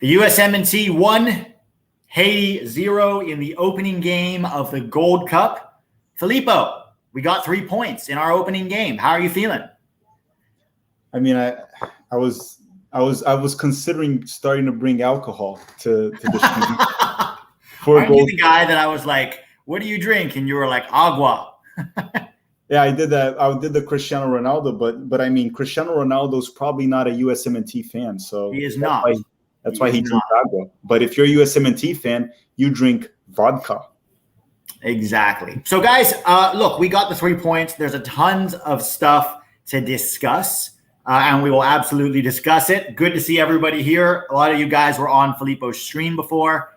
The USMNT 1, Haiti 0 in the opening game of the Gold Cup. Filippo, we got 3 points in our opening game. How are you feeling? I mean, I was considering starting to bring alcohol to the stream. Aren't you the guy that I was like, what do you drink? And you were like, agua. Yeah, I did that. I did the Cristiano Ronaldo, but I mean, Cristiano Ronaldo's probably not a USMNT fan, so he is not. That's why he drinks agua. But if you're a USMNT fan, you drink vodka. Exactly. So, guys, look, we got the 3 points. There's a tons of stuff to discuss, and we will absolutely discuss it. Good to see everybody here. A lot of you guys were on Filippo's stream before.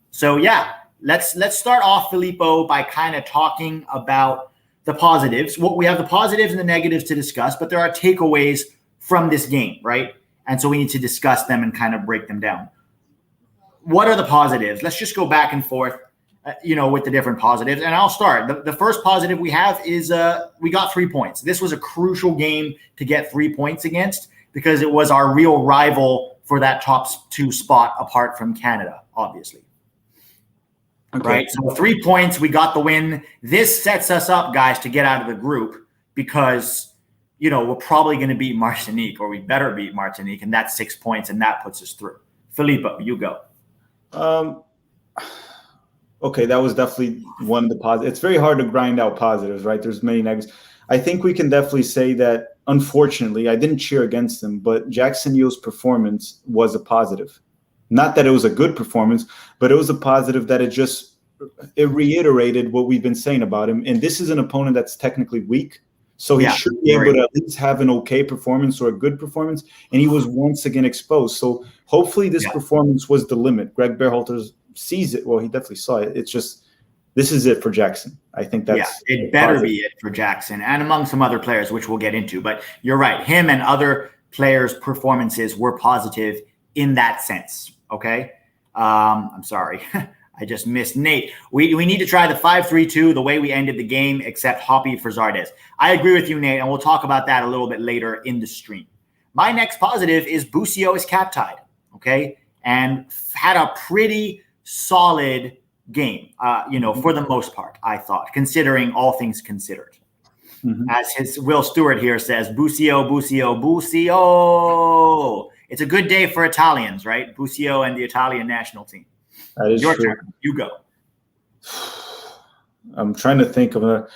So, yeah, let's start off, Filippo, by kind of talking about the positives. Well, we have the positives and the negatives to discuss, but there are takeaways from this game, right? And so we need to discuss them and kind of break them down. What are the positives? Let's just go back and forth, with the different positives. And I'll start. The first positive we have is we got 3 points. This was a crucial game to get 3 points against because it was our real rival for that top 2 spot apart from Canada, obviously. Okay. Right. So 3 points, we got the win. This sets us up, guys, to get out of the group because, we're probably going to beat Martinique, or we better beat Martinique, and that's 6 points, and that puts us through. Filippo, you go. Okay, that was definitely one of the positives. It's very hard to grind out positives, right? There's many negatives. I think we can definitely say that, unfortunately, I didn't cheer against him, but Jackson Yu's performance was a positive. Not that it was a good performance, but it was a positive that it reiterated what we've been saying about him. And this is an opponent that's technically weak. So he should be able to at least have an okay performance or a good performance. And he was once again exposed. So hopefully this performance was the limit. Greg Berhalter sees it. Well, he definitely saw it. It's just, this is it for Jackson. I think that's it better be it for Jackson and among some other players, which we'll get into. But you're right. Him and other players' performances were positive in that sense. Okay. I'm sorry. I just missed Nate. We need to try the 5-3-2, the way we ended the game, except Hoppy for Zardes. I agree with you, Nate, and we'll talk about that a little bit later in the stream. My next positive is Busio is cap-tied, okay, and had a pretty solid game, for the most part, I thought, considering all things considered. Mm-hmm. As his Will Stewart here says, Busio, Busio, Busio. It's a good day for Italians, right? Busio and the Italian national team. That is your true. turn. You go. I'm trying to think of a.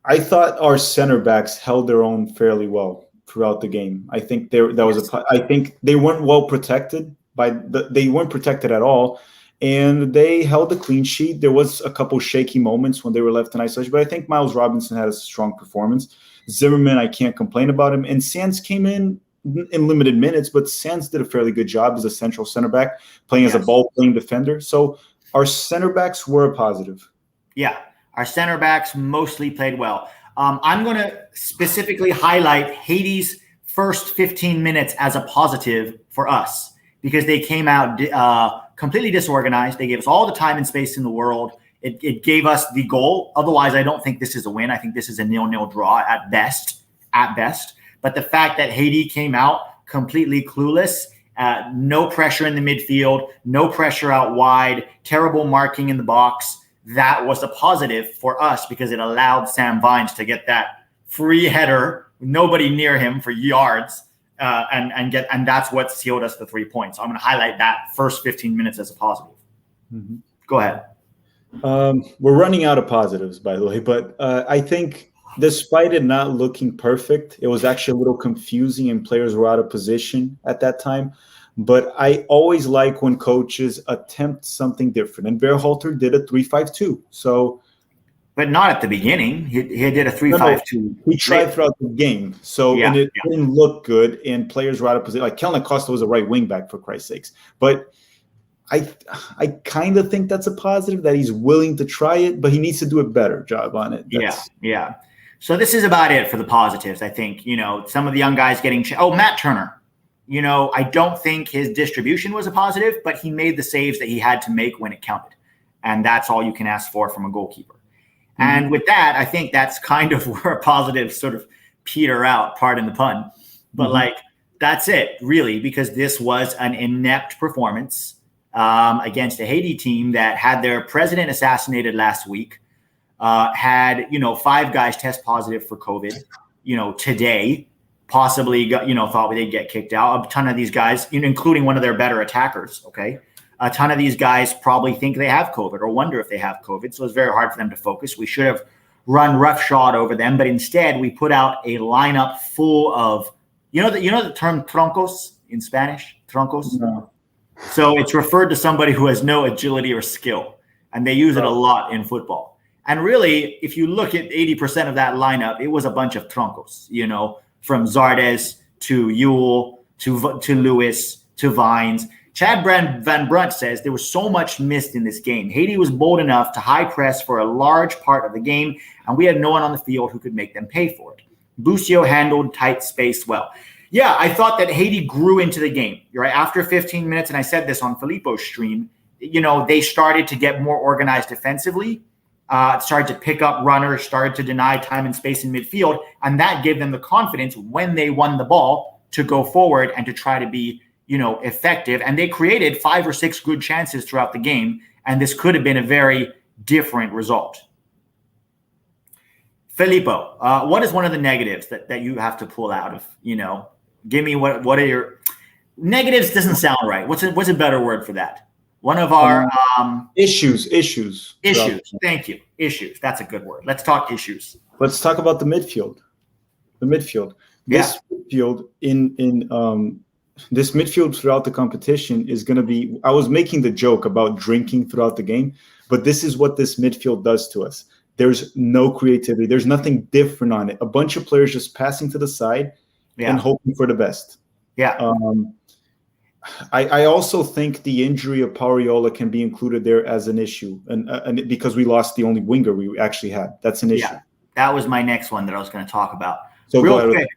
I thought our center backs held their own fairly well throughout the game. I think I think they weren't well protected they weren't protected at all, and they held a clean sheet. There was a couple shaky moments when they were left in isolation, but I think Miles Robinson had a strong performance. Zimmerman, I can't complain about him, and Sands came in limited minutes, but Sands did a fairly good job as a central center back, playing as a ball-playing defender. So our center backs were a positive. Yeah, our center backs mostly played well. I'm going to specifically highlight Haiti's first 15 minutes as a positive for us because they came out completely disorganized. They gave us all the time and space in the world. It gave us the goal. Otherwise, I don't think this is a win. I think this is a 0-0 draw at best. But the fact that Haiti came out completely clueless, no pressure in the midfield, no pressure out wide, terrible marking in the box, that was a positive for us because it allowed Sam Vines to get that free header, nobody near him for yards, and that's what sealed us the 3 points. So I'm going to highlight that first 15 minutes as a positive. Mm-hmm. Go ahead. We're running out of positives, by the way, but I think despite it not looking perfect, it was actually a little confusing and players were out of position at that time. But I always like when coaches attempt something different. And Berhalter did a 3-5-2. So, but not at the beginning. He did a 3-5-2. He tried throughout the game. So and it didn't look good, and players were out of position. Like Kellen Acosta was a right wing back, for Christ's sakes. But I kind of think that's a positive that he's willing to try it, but he needs to do a better job on it. Yeah. So this is about it for the positives. I think, some of the young guys getting Matt Turner. I don't think his distribution was a positive, but he made the saves that he had to make when it counted. And that's all you can ask for from a goalkeeper. Mm-hmm. And with that, I think that's kind of where positives sort of peter out, pardon the pun. But That's it, really, because this was an inept performance against a Haiti team that had their president assassinated last week, had, 5 guys test positive for COVID, today, possibly got, thought they'd get kicked out. A ton of these guys, including one of their better attackers, okay? A ton of these guys probably think they have COVID or wonder if they have COVID, so it's very hard for them to focus. We should have run roughshod over them, but instead we put out a lineup full of, the term troncos in Spanish, troncos? No. So it's referred to somebody who has no agility or skill, and they use it a lot in football. And really, if you look at 80% of that lineup, it was a bunch of troncos, from Zardes to Ewell to Lewis to Vines. Chad Van Brunt says there was so much missed in this game. Haiti was bold enough to high press for a large part of the game, and we had no one on the field who could make them pay for it. Busio handled tight space well. Yeah, I thought that Haiti grew into the game. You're right. After 15 minutes, and I said this on Filippo's stream, they started to get more organized defensively, started to pick up runners, started to deny time and space in midfield, and that gave them the confidence when they won the ball to go forward and to try to be, effective. And they created 5 or 6 good chances throughout the game, and this could have been a very different result. Filippo, what is one of the negatives that you have to pull out of, give me what are your negatives? Doesn't sound right. What's a better word for that? One of our issues. Thank you. Issues. That's a good word. Let's talk issues. Let's talk about the midfield. This midfield this midfield throughout the competition is going to be, I was making the joke about drinking throughout the game, but this is what this midfield does to us. There's no creativity. There's nothing different on it. A bunch of players just passing to the side and hoping for the best. Yeah. I also think the injury of Pauriola can be included there as an issue, and because we lost the only winger we actually had. That's an issue. Yeah, that was my next one that I was going to talk about. So real quick,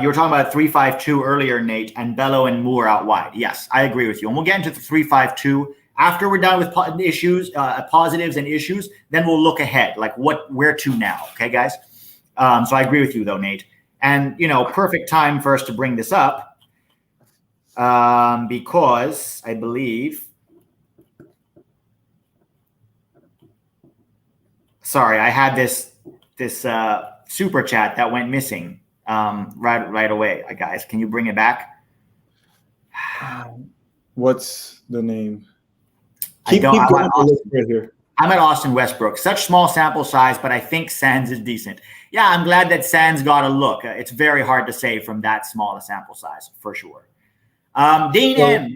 you were talking about 3-5-2 earlier, Nate, and Bello and Moore out wide. Yes, I agree with you. And we'll get into the 3-5-2 after we're done with positives and issues. Then we'll look ahead, like where to now. Okay, guys. So I agree with you, though, Nate. And perfect time for us to bring this up. Because I believe, sorry, I had this super chat that went missing right away. Guys, can you bring it back? What's the name? Keep going. Right here. I'm at Austin Westbrook. Such small sample size, but I think Sands is decent. Yeah, I'm glad that Sands got a look. It's very hard to say from that small a sample size, for sure. Dean M.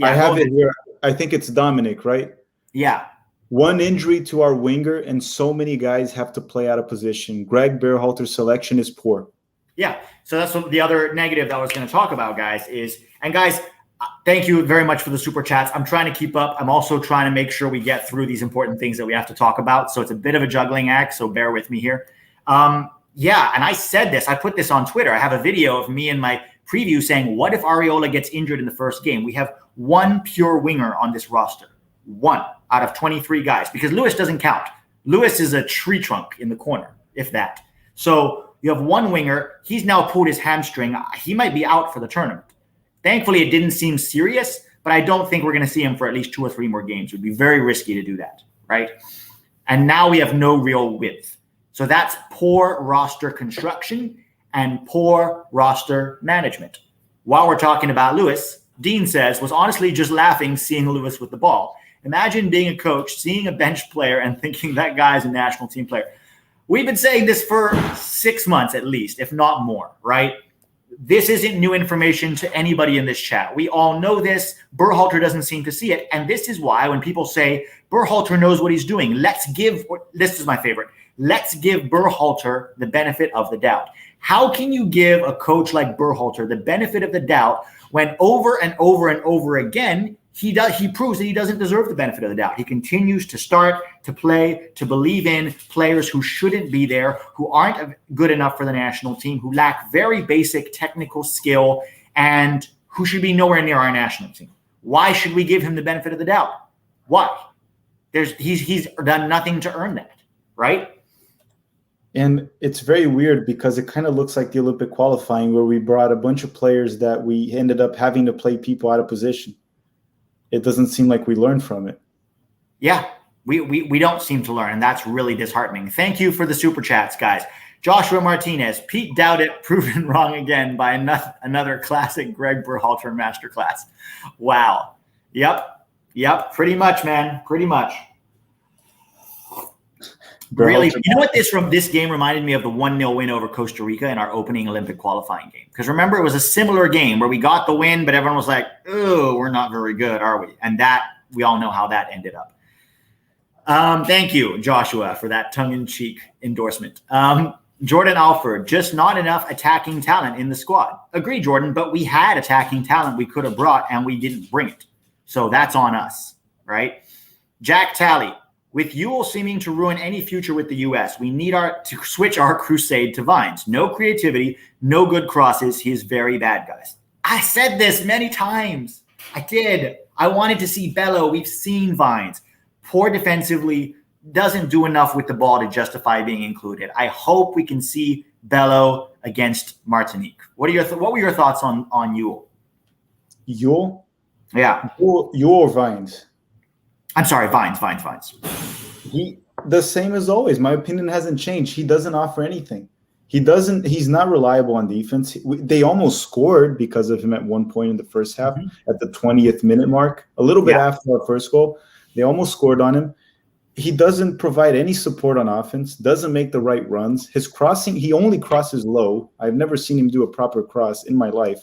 I have it here. I think it's Dominic, right? Yeah. One injury to our winger, and so many guys have to play out of position. Greg Berhalter's selection is poor. Yeah. So that's what the other negative that I was going to talk about, guys, is. And guys, thank you very much for the super chats. I'm trying to keep up. I'm also trying to make sure we get through these important things that we have to talk about. So it's a bit of a juggling act. So bear with me here. Yeah. And I said this. I put this on Twitter. I have a video of me and my preview saying, what if Arriola gets injured in the first game? We have one pure winger on this roster. 1 out of 23 guys, because Lewis doesn't count. Lewis is a tree trunk in the corner, if that. So you have one winger. He's now pulled his hamstring. He might be out for the tournament. Thankfully, it didn't seem serious, but I don't think we're going to see him for at least 2 or 3 more games. It would be very risky to do that, right? And now we have no real width. So that's poor roster construction and poor roster management. While we're talking about Lewis, Dean says, was honestly just laughing seeing Lewis with the ball. Imagine being a coach, seeing a bench player and thinking that guy's a national team player. We've been saying this for 6 months at least, if not more, right? This isn't new information to anybody in this chat. We all know this. Berhalter doesn't seem to see it. And this is why when people say Berhalter knows what he's doing, this is my favorite, let's give Berhalter the benefit of the doubt. How can you give a coach like Berhalter the benefit of the doubt when over and over and over again, he proves that he doesn't deserve the benefit of the doubt? He continues to start, to play, to believe in players who shouldn't be there, who aren't good enough for the national team, who lack very basic technical skill, and who should be nowhere near our national team. Why should we give him the benefit of the doubt? Why? He's done nothing to earn that, right? And it's very weird because it kind of looks like the Olympic qualifying where we brought a bunch of players that we ended up having to play people out of position. It doesn't seem like we learned from it. Yeah, we don't seem to learn, and that's really disheartening. Thank you for the super chats, guys. Joshua Martinez, Pete Dowdett, proven wrong again by another classic Greg Berhalter masterclass. Wow. Yep. Pretty much, man. Pretty much. Really, you know what this game reminded me of? The 1-0 win over Costa Rica in our opening Olympic qualifying game. Because remember, it was a similar game where we got the win, but everyone was like, "Oh, we're not very good, are we?" And that we all know how that ended up. Thank you, Joshua, for that tongue-in-cheek endorsement. Jordan Alford, just not enough attacking talent in the squad. Agree, Jordan, but we had attacking talent we could have brought, and we didn't bring it. So that's on us, right? Jack Talley. With Ewell seeming to ruin any future with the U.S., we need to switch our crusade to Vines. No creativity, no good crosses. He is very bad, guys. I said this many times. I did. I wanted to see Bello. We've seen Vines. Poor defensively, doesn't do enough with the ball to justify being included. I hope we can see Bello against Martinique. What were your thoughts on Ewell? Ewell? Yeah. Ewell or Vines? I'm sorry, Vines. The same as always. My opinion hasn't changed. He doesn't offer anything. He's not reliable on defense. They almost scored because of him at one point in the first half, at the 20th minute mark, a little bit after our first goal. They almost scored on him. He doesn't provide any support on offense, doesn't make the right runs. His crossing, he only crosses low. I've never seen him do a proper cross in my life.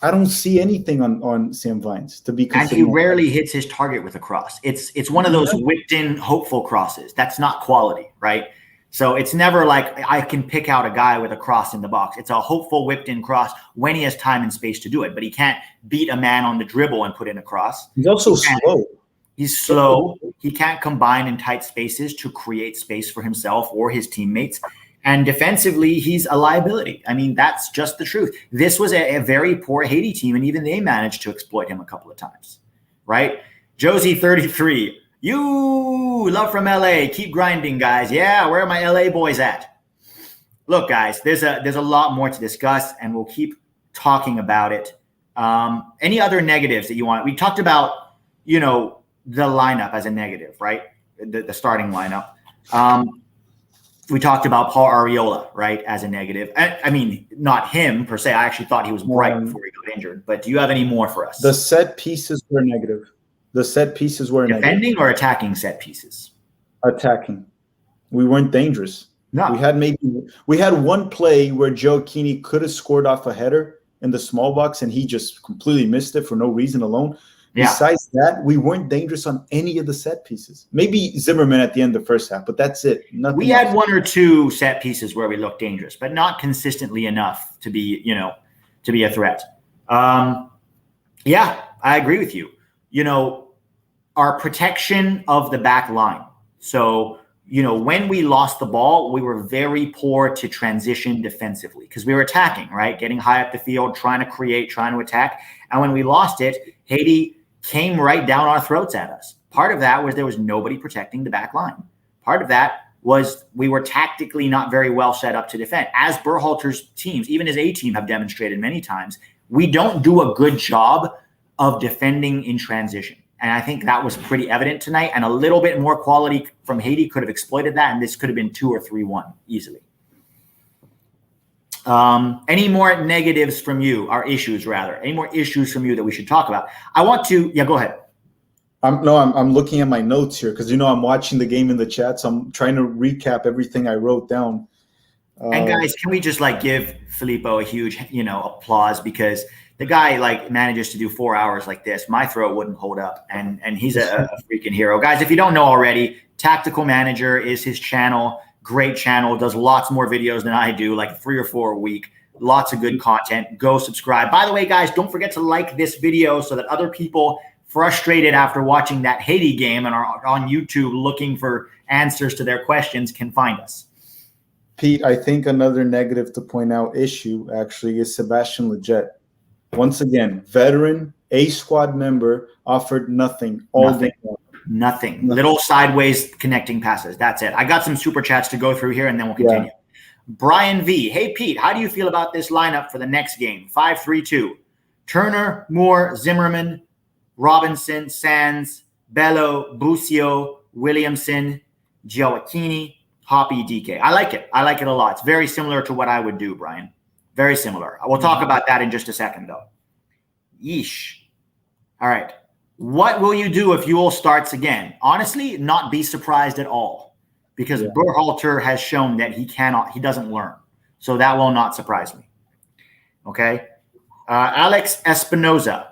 I don't see anything on Sam Vines to be considered. And he rarely hits his target with a cross. It's one of those whipped in hopeful crosses. That's not quality, right? So it's never like I can pick out a guy with a cross in the box. It's a hopeful whipped in cross when he has time and space to do it. But he can't beat a man on the dribble and put in a cross. He's also slow. He's slow. He can't combine in tight spaces to create space for himself or his teammates. And defensively, he's a liability. I mean, that's just the truth. This was a very poor Haiti team, and even they managed to exploit him a couple of times, right? Josie 33, you love from LA. Keep grinding, guys. Yeah, where are my LA boys at? Look, guys, there's a lot more to discuss, and we'll keep talking about it. Any other negatives that you want? We talked about, the lineup as a negative, right? The starting lineup. We talked about Paul Arriola, right, as a negative. I mean, not him per se. I actually thought he was bright before he got injured. But do you have any more for us? The set pieces were negative. Defending or attacking set pieces? Attacking. We weren't dangerous. No. We had one play where Joe Keeney could have scored off a header in the small box, and he just completely missed it for no reason alone. Yeah. Besides that, we weren't dangerous on any of the set pieces. Maybe Zimmerman at the end of the first half, but that's it. Nothing we had one or two set pieces where we looked dangerous, but not consistently enough to be, to be a threat. Yeah, I agree with you. Our protection of the back line. So, when we lost the ball, we were very poor to transition defensively because we were attacking, right? Getting high up the field, trying to create, trying to attack. And when we lost it, Haiti came right down our throats at us. Part of that was there was nobody protecting the back line. Part of that was we were tactically not very well set up to defend. As Berhalter's teams, even his A team have demonstrated many times, we don't do a good job of defending in transition. And I think that was pretty evident tonight. And a little bit more quality from Haiti could have exploited that. And this could have been 2 or 3-1 easily. Any more negatives from you, or issues rather? Any more issues from you that we should talk about? I want to, go ahead. I'm looking at my notes here because I'm watching the game in the chat, so I'm trying to recap everything I wrote down. And guys, can we just give Filippo a huge, applause because the guy manages to do 4 hours like this. My throat wouldn't hold up, and he's a freaking hero, guys. If you don't know already, Tactical Manager is his channel. Great channel, does lots more videos than I do, 3 or 4 a week. Lots of good content. Go subscribe. By the way, guys, don't forget to like this video so that other people frustrated after watching that Haiti game and are on YouTube looking for answers to their questions can find us. Pete, I think another negative to point out issue actually is Sebastian Lletget. Once again, veteran, A squad member, offered nothing all day long. Nothing. Little sideways connecting passes. That's it. I got some super chats to go through here, and then we'll continue. Brian V. Hey, Pete, how do you feel about this lineup for the next game? 5-3-2. Turner, Moore, Zimmerman, Robinson, Sands, Bello, Busio, Williamson, Gioacchini, Hoppy, DK. I like it. I like it a lot. It's very similar to what I would do, Brian. Very similar. We'll talk about that in just a second, though. Yeesh. All right. What will you do if Ewell starts again? Honestly, not be surprised at all, because Berhalter has shown that he doesn't learn. So that will not surprise me. Okay. Alex Espinoza.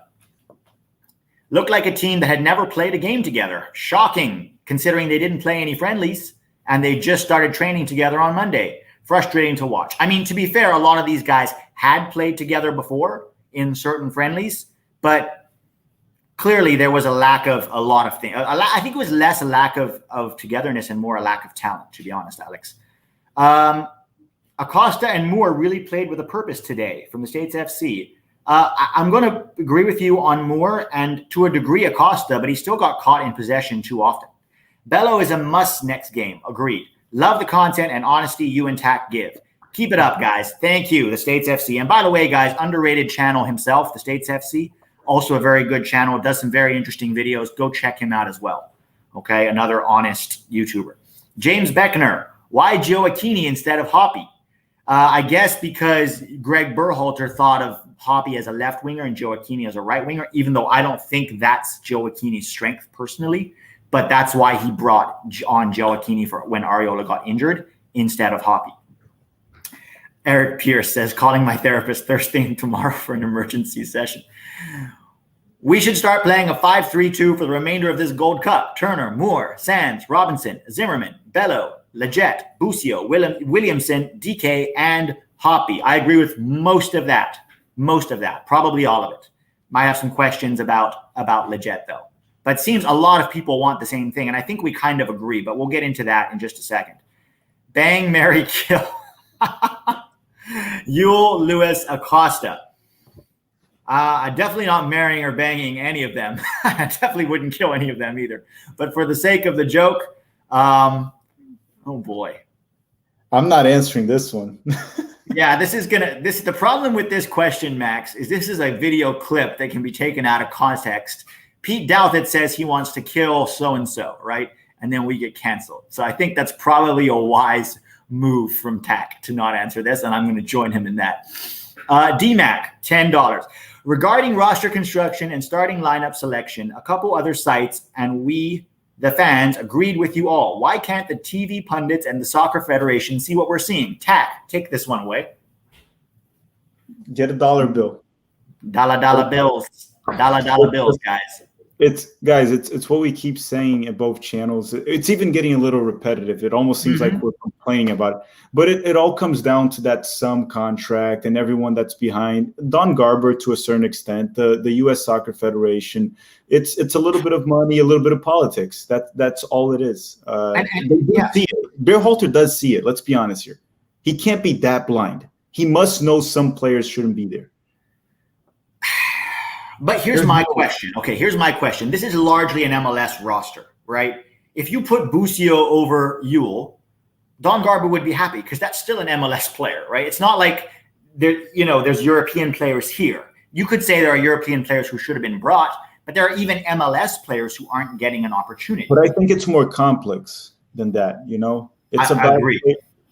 Looked like a team that had never played a game together. Shocking, considering they didn't play any friendlies and they just started training together on Monday. Frustrating to watch. I mean, to be fair, a lot of these guys had played together before in certain friendlies, but clearly there was a lack of a lot of things. I think it was less a lack of togetherness and more a lack of talent, to be honest, Alex. Acosta and Moore really played with a purpose today from the States FC. I'm going to agree with you on Moore and to a degree Acosta, but he still got caught in possession too often. Bello is a must next game. Agreed. Love the content and honesty you and Tack give. Keep it up, guys. Thank you, the States FC. And by the way, guys, underrated channel himself, the States FC, also a very good channel, does some very interesting videos. Go check him out as well. Okay, another honest YouTuber. James Beckner, why Gioacchini instead of Hoppy? I guess because Greg Berhalter thought of Hoppy as a left winger and Gioacchini as a right winger, even though I don't think that's Gioacchini's strength personally. But that's why he brought on Gioacchini for when Ariola got injured instead of Hoppy. Eric Pierce says, calling my therapist Thursday tomorrow for an emergency session. We should start playing a 5-3-2 for the remainder of this Gold Cup. Turner, Moore, Sands, Robinson, Zimmerman, Bello, Leggett, Busio, Williamson, DK, and Hoppy. I agree with most of that. Most of that. Probably all of it. Might have some questions about Leggett, though. But it seems a lot of people want the same thing, and I think we kind of agree, but we'll get into that in just a second. Bang, marry, kill. Ewell, Lewis, Acosta. I'm definitely not marrying or banging any of them. I definitely wouldn't kill any of them either. But for the sake of the joke, oh boy. I'm not answering this one. Yeah, the problem with this question, Max, is this is a video clip that can be taken out of context. Pete Douthit says he wants to kill so-and-so, right? And then we get canceled. So I think that's probably a wise move from Tack to not answer this, and I'm going to join him in that. DMAC, $10. Regarding roster construction and starting lineup selection, a couple other sites and we, the fans, agreed with you all. Why can't the TV pundits and the Soccer Federation see what we're seeing? Tack, take this one away. Get a dollar bill. Dollar bills. Dollar bills, guys. It's what we keep saying in both channels. It's even getting a little repetitive. It almost seems like we're complaining about it. But it all comes down to that sum contract and everyone that's behind. Don Garber, to a certain extent, the U.S. Soccer Federation. It's a little bit of money, a little bit of politics. That's all it is. They do see it. Berhalter does see it. Let's be honest here. He can't be that blind. He must know some players shouldn't be there. But here's my question. Okay, here's my question. This is largely an MLS roster, right? If you put Busio over Ewell, Don Garber would be happy because that's still an MLS player, right? It's not like there's European players here. You could say there are European players who should have been brought, but there are even MLS players who aren't getting an opportunity. But I think it's more complex than that, I agree.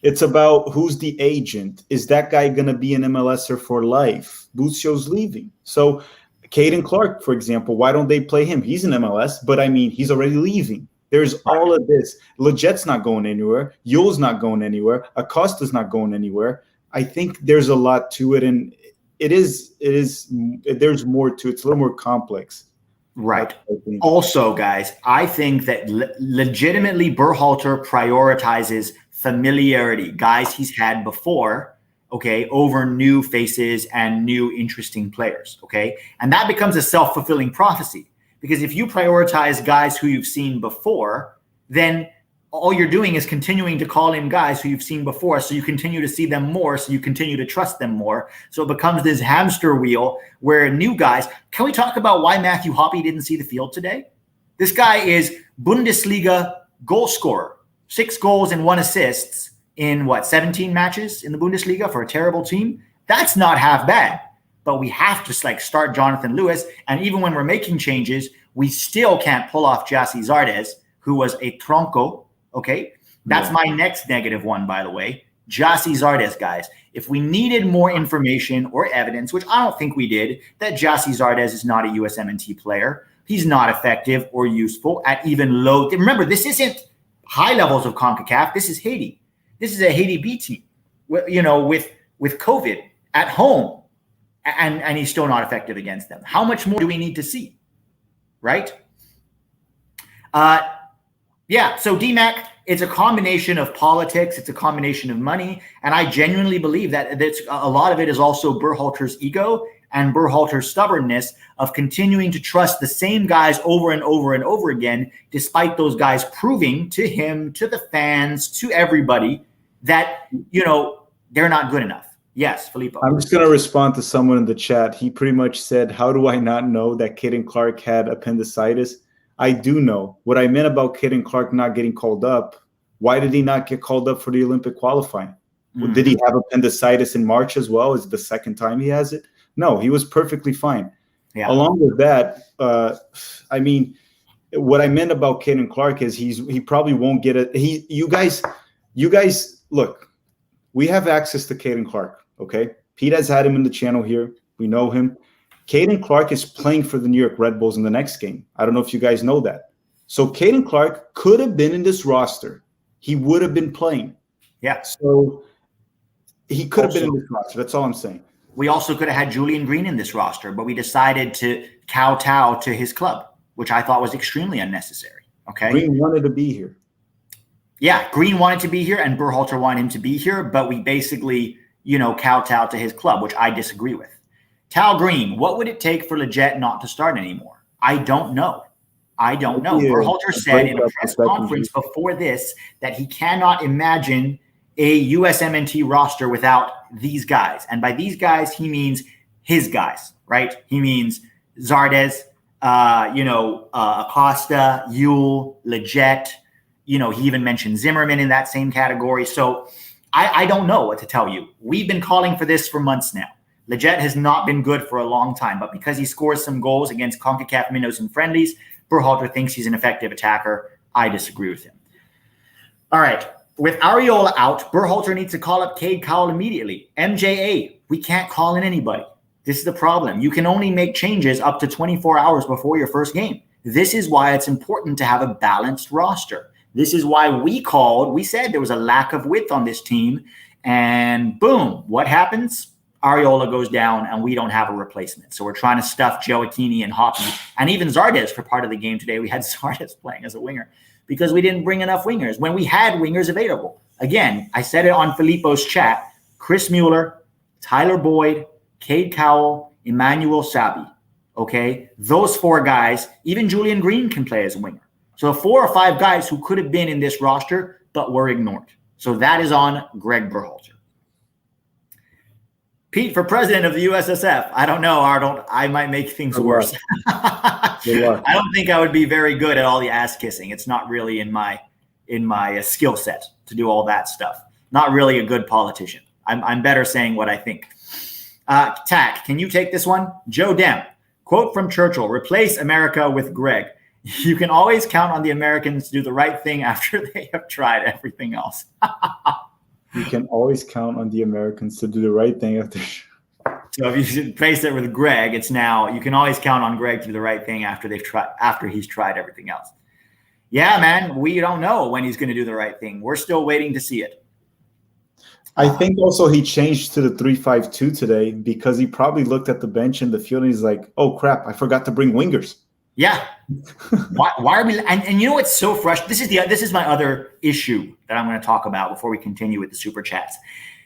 It's about who's the agent. Is that guy going to be an MLSer for life? Busio's leaving. So Caden Clark, for example, why don't they play him? He's in MLS, but I mean, he's already leaving. There's all of this. Legett's not going anywhere. Ewell's not going anywhere. Acosta's not going anywhere. I think there's a lot to it, and there's more to it. It's a little more complex. Right. Also, guys, I think that legitimately Berhalter prioritizes familiarity, guys he's had before, okay, over new faces and new interesting players, okay? And that becomes a self-fulfilling prophecy because if you prioritize guys who you've seen before, then all you're doing is continuing to call in guys who you've seen before, so you continue to see them more, so you continue to trust them more. So it becomes this hamster wheel where new guys – can we talk about why Matthew Hoppy didn't see the field today? This guy is Bundesliga goal scorer, 6 goals and 1 assist in 17 matches in the Bundesliga for a terrible team. That's not half bad. But we have to start Jonathan Lewis. And even when we're making changes, we still can't pull off Jassy Zardes, who was a tronco. Okay. That's my next negative one, by the way. Jassy Zardes, guys. If we needed more information or evidence, which I don't think we did, that Jassy Zardes is not a USMNT player. He's not effective or useful at even low. Remember, this isn't high levels of CONCACAF. This is Haiti. This is a Haiti B team, with COVID at home, and he's still not effective against them. How much more do we need to see, right? So DMAC, it's a combination of politics. It's a combination of money. And I genuinely believe that a lot of it is also Berhalter's ego and Berhalter's stubbornness of continuing to trust the same guys over and over and over again, despite those guys proving to him, to the fans, to everybody that, they're not good enough. Yes, Filippo. I'm just going to respond to someone in the chat. He pretty much said, how do I not know that Caden Clark had appendicitis? I do know. What I meant about Caden Clark not getting called up, why did he not get called up for the Olympic qualifying? Mm-hmm. Did he have appendicitis in March as well? Is it the second time he has it? No, he was perfectly fine. Yeah. Along with that, what I meant about Caden Clark is he probably won't get it. You guys, look, we have access to Caden Clark, okay? Pete has had him in the channel here. We know him. Caden Clark is playing for the New York Red Bulls in the next game. I don't know if you guys know that. So Caden Clark could have been in this roster. He would have been playing. Yeah. So he could have been in this roster. That's all I'm saying. We also could have had Julian Green in this roster, but we decided to kowtow to his club, which I thought was extremely unnecessary. Okay. Green wanted to be here. Yeah, Green wanted to be here and Berhalter wanted him to be here, but we basically, kowtow to his club, which I disagree with. Tal Green, what would it take for Leggett not to start anymore? I don't know. Berhalter said in a press conference before this that he cannot imagine a USMNT roster without these guys. And by these guys, he means his guys, right? He means Zardes, Acosta, Yule, Leggett. He even mentioned Zimmerman in that same category. So I don't know what to tell you. We've been calling for this for months now. Leggett has not been good for a long time, but because he scores some goals against CONCACAF minnows and friendlies, Berhalter thinks he's an effective attacker. I disagree with him. All right. With Ariola out, Berhalter needs to call up Cade Cowell immediately. MJA, we can't call in anybody. This is the problem. You can only make changes up to 24 hours before your first game. This is why it's important to have a balanced roster. This is why we said there was a lack of width on this team, and boom, what happens? Ariola goes down and we don't have a replacement. So we're trying to stuff Gioacchini and Hoppy and even Zardes for part of the game today. We had Zardes playing as a winger because we didn't bring enough wingers when we had wingers available. Again, I said it on Filippo's chat, Chris Mueller, Tyler Boyd, Cade Cowell, Emmanuel Sabi. Okay. Those 4 guys, even Julian Green can play as a winger. So 4 or 5 guys who could have been in this roster, but were ignored. So that is on Greg Berhalter. Pete, for president of the USSF, I don't know. I might make things worse. I don't think I would be very good at all the ass kissing. It's not really in my skill set to do all that stuff. Not really a good politician. I'm better saying what I think. Tack, can you take this one? Joe Dem, quote from Churchill, replace America with Greg. You can always count on the Americans to do the right thing after they have tried everything else. You can always count on the Americans to do the right thing after. So if you should replace it with Greg, it's now you can always count on Greg to do the right thing after he's tried everything else. Yeah, man, we don't know when he's going to do the right thing. We're still waiting to see it. I think also he changed to the 3-5-2 today because he probably looked at the bench in the field and he's like, "Oh crap, I forgot to bring wingers." Yeah. Why are we? And what's so frustrating? This is my other issue that I'm going to talk about before we continue with the super chats.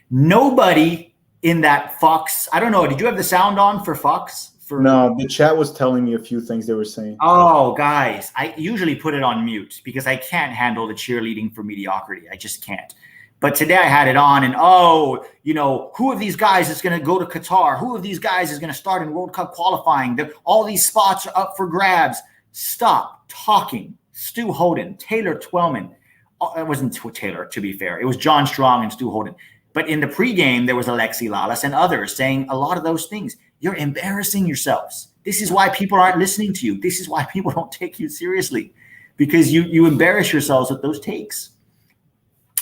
Nobody in that Fox. I don't know. Did you have the sound on for Fox? No, the chat was telling me a few things they were saying. Oh, guys, I usually put it on mute because I can't handle the cheerleading for mediocrity. I just can't. But today I had it on and, who of these guys is going to go to Qatar? Who of these guys is going to start in World Cup qualifying? All these spots are up for grabs. Stop talking. Stu Holden, Taylor Twellman. It wasn't Taylor, to be fair. It was John Strong and Stu Holden. But in the pregame, there was Alexi Lalas and others saying a lot of those things. You're embarrassing yourselves. This is why people aren't listening to you. This is why people don't take you seriously, because you embarrass yourselves with those takes.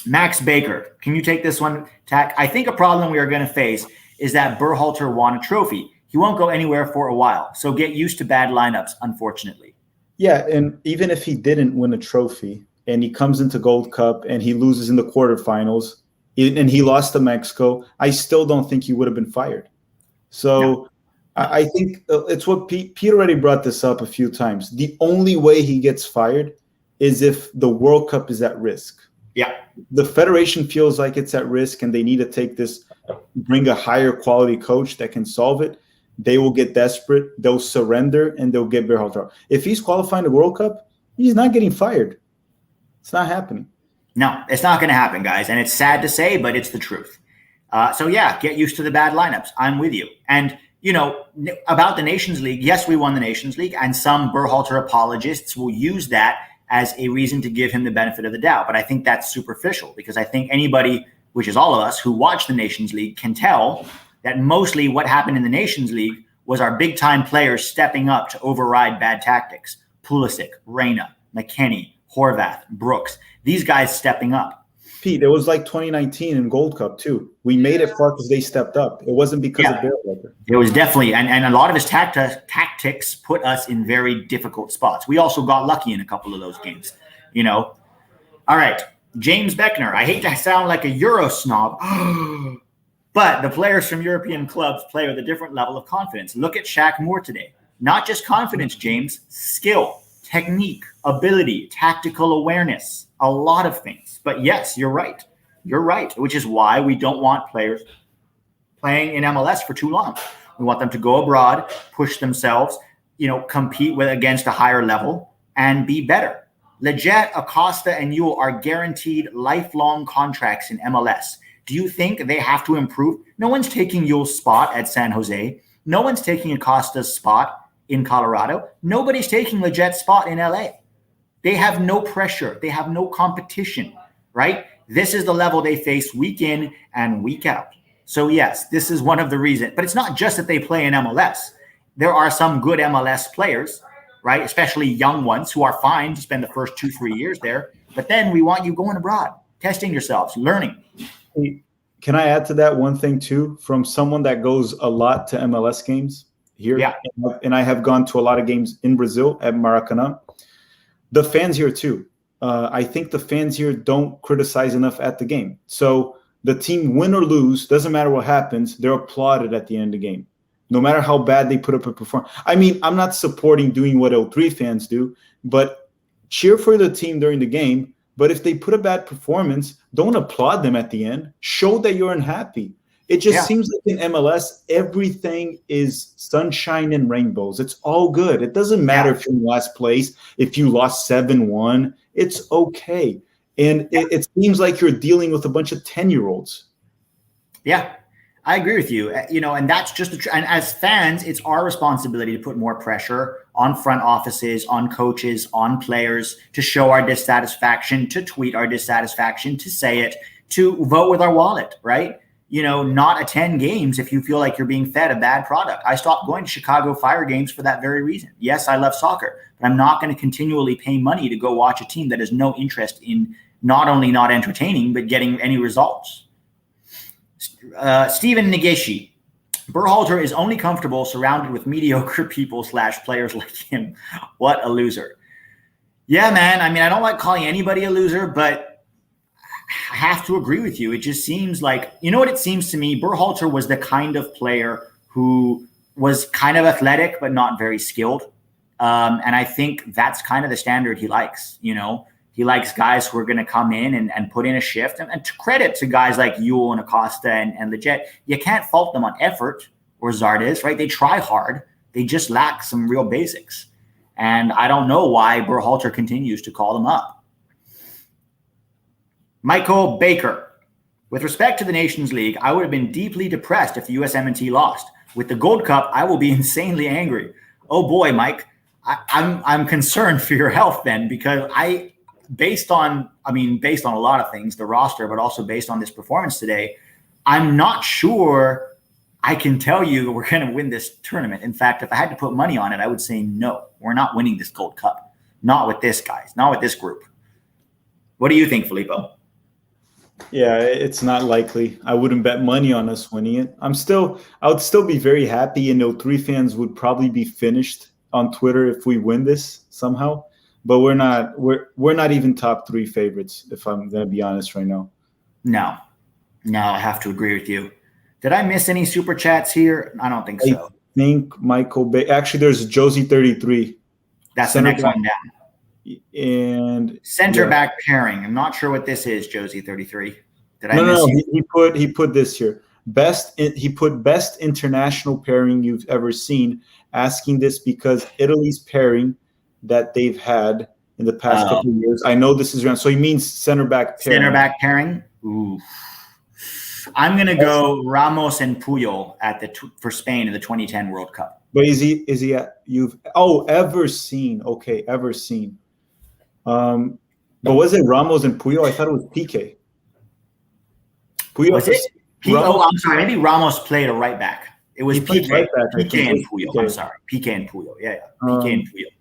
Max Baker, can you take this one, Tack? I think a problem we are going to face is that Berhalter won a trophy. He won't go anywhere for a while. So get used to bad lineups, unfortunately. Yeah, and even if he didn't win a trophy and he comes into Gold Cup and he loses in the quarterfinals and he lost to Mexico, I still don't think he would have been fired. So no. I think it's what Pete already brought this up a few times. The only way he gets fired is if the World Cup is at risk. Yeah. The federation feels like it's at risk and they need to take this, bring a higher quality coach that can solve it. They will get desperate. They'll surrender and they'll get Berhalter. If he's qualifying the World Cup, he's not getting fired. It's not happening. No, it's not going to happen, guys. And it's sad to say, but it's the truth. So yeah, get used to the bad lineups. I'm with you. And, you know, about the Nations League, yes, we won the Nations League, and some Berhalter apologists will use that as a reason to give him the benefit of the doubt. But I think that's superficial, because I think anybody, which is all of us, who watch the Nations League can tell that mostly what happened in the Nations League was our big-time players stepping up to override bad tactics. Pulisic, Reyna, McKennie, Horvath, Brooks. These guys stepping up. Pete, it was like 2019 in Gold Cup, too. We made it far because they stepped up. It wasn't because of Berhalter. It was definitely, and a lot of his tactics put us in very difficult spots. We also got lucky in a couple of those games, you know. All right, James Beckner. I hate to sound like a Euro snob, but the players from European clubs play with a different level of confidence. Look at Shaq Moore today. Not just confidence, James, skill, technique, ability, tactical awareness, a lot of things. But yes, you're right. You're right, which is why we don't want players playing in MLS for too long. We want them to go abroad, push themselves, you know, compete against a higher level and be better. Leggett, Acosta, and Yule are guaranteed lifelong contracts in MLS. Do you think they have to improve? No one's taking Yule's spot at San Jose. No one's taking Acosta's spot in Colorado. Nobody's taking Leggett's spot in LA. They have no pressure. They have no competition, right? This is the level they face week in and week out. So yes, this is one of the reasons. But it's not just that they play in MLS. There are some good MLS players, right? Especially young ones who are fine to spend the first 2-3 years there. But then we want you going abroad, testing yourselves, learning. Can I add to that one thing too, from someone that goes a lot to MLS games here? Yeah. And I have gone to a lot of games in Brazil at Maracanã. The fans here too. I think the fans here don't criticize enough at the game. So the team win or lose, doesn't matter what happens, they're applauded at the end of the game. No matter how bad they put up a performance. I mean, I'm not supporting doing what L3 fans do, but cheer for the team during the game. But if they put a bad performance, don't applaud them at the end. Show that you're unhappy. It just seems like in MLS, everything is sunshine and rainbows. It's all good. It doesn't matter if you're in last place, if you lost 7-1. It's okay. And it seems like you're dealing with a bunch of 10-year-olds. Yeah, I agree with you. You know, and that's just and as fans, it's our responsibility to put more pressure on front offices, on coaches, on players, to show our dissatisfaction, to tweet our dissatisfaction, to say it, to vote with our wallet, right? You know, not attend games if you feel like you're being fed a bad product. I stopped going to Chicago Fire games for that very reason. Yes, I love soccer, but I'm not going to continually pay money to go watch a team that has no interest in not only not entertaining, but getting any results. Stephen Nageshi. Berhalter is only comfortable surrounded with mediocre people / players like him. What a loser. Yeah, man. I mean, I don't like calling anybody a loser, but I have to agree with you. It just seems like, you know what it seems to me? Berhalter was the kind of player who was kind of athletic, but not very skilled. And I think that's kind of the standard he likes. You know, he likes guys who are going to come in and put in a shift. And to credit to guys like Yule and Acosta and Leggett, you can't fault them on effort, or Zardes, right? They try hard. They just lack some real basics. And I don't know why Berhalter continues to call them up. Michael Baker. With respect to the Nations League, I would have been deeply depressed if the USMNT lost. With the Gold Cup, I will be insanely angry. Oh boy, Mike. I'm concerned for your health then, because based on a lot of things, the roster, but also based on this performance today, I'm not sure I can tell you that we're going to win this tournament. In fact, if I had to put money on it, I would say no, we're not winning this Gold Cup. Not with this guys, not with this group. What do you think, Filippo? Yeah, it's not likely. I wouldn't bet money on us winning it. I would still be very happy, and 03 fans would probably be finished on Twitter if we win this somehow. But we're not even top 3 favorites, if I'm gonna be honest right now. No, I have to agree with you. Did I miss any super chats here? I don't think so. I think Michael Bay. Actually, there's Josie 33. That's the next one down. And center back pairing. I'm not sure what this is, Josie 33. Did I miss No. you? He put this here. He put best international pairing you've ever seen. Asking this because Italy's pairing that they've had in the past couple of years. I know this is around. So he means center back pairing. Center back pairing. Ooh. I'm gonna go Ramos and Puyol for Spain in the 2010 World Cup. But is he ever seen? Okay, ever seen. But was it Ramos and Puyol? I thought it was PK. Puyol was it? I'm sorry. Maybe Ramos played a right back. It was PK. Right back, PK and Puyol. PK. I'm sorry. PK and Puyol. Yeah. PK and Puyol.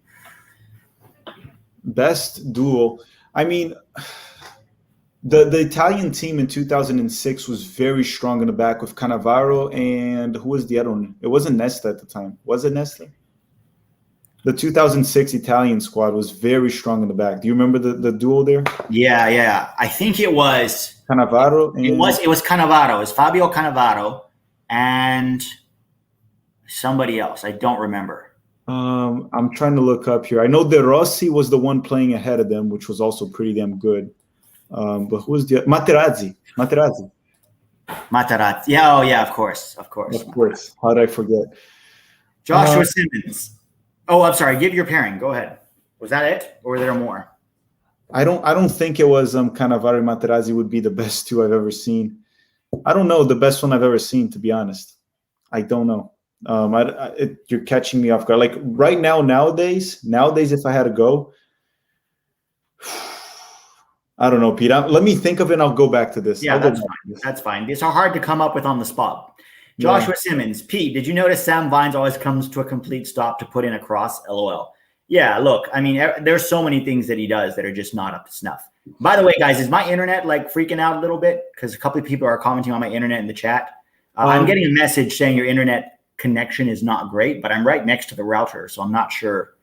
Best duel. I mean, the Italian team in 2006 was very strong in the back with Cannavaro and who was the other one? It wasn't Nesta at the time. Was it Nesta? The 2006 Italian squad was very strong in the back. Do you remember the duo there? Yeah. I think it was Cannavaro. It was Cannavaro. It was Fabio Cannavaro and somebody else. I don't remember. I'm trying to look up here. I know De Rossi was the one playing ahead of them, which was also pretty damn good. But who was the Materazzi? Yeah, of course. How did I forget? Joshua Simmons. Oh, I'm sorry. Give your pairing. Go ahead. Was that it, or were there more? I don't think it was Cannavaro and Materazzi would be the best two I've ever seen. I don't know the best one I've ever seen, to be honest. I don't know. You're catching me off guard. Like right now, nowadays, if I had to go, I don't know, Pete. Let me think of it and I'll go back to this. Yeah, that's fine. These are hard to come up with on the spot. Joshua Simmons. Pete, did you notice Sam Vines always comes to a complete stop to put in a cross? LOL. Yeah, look, I mean, there's so many things that he does that are just not up to snuff. By the way, guys, is my internet like freaking out a little bit? Because a couple of people are commenting on my internet in the chat. I'm getting a message saying your internet connection is not great, but I'm right next to the router, so I'm not sure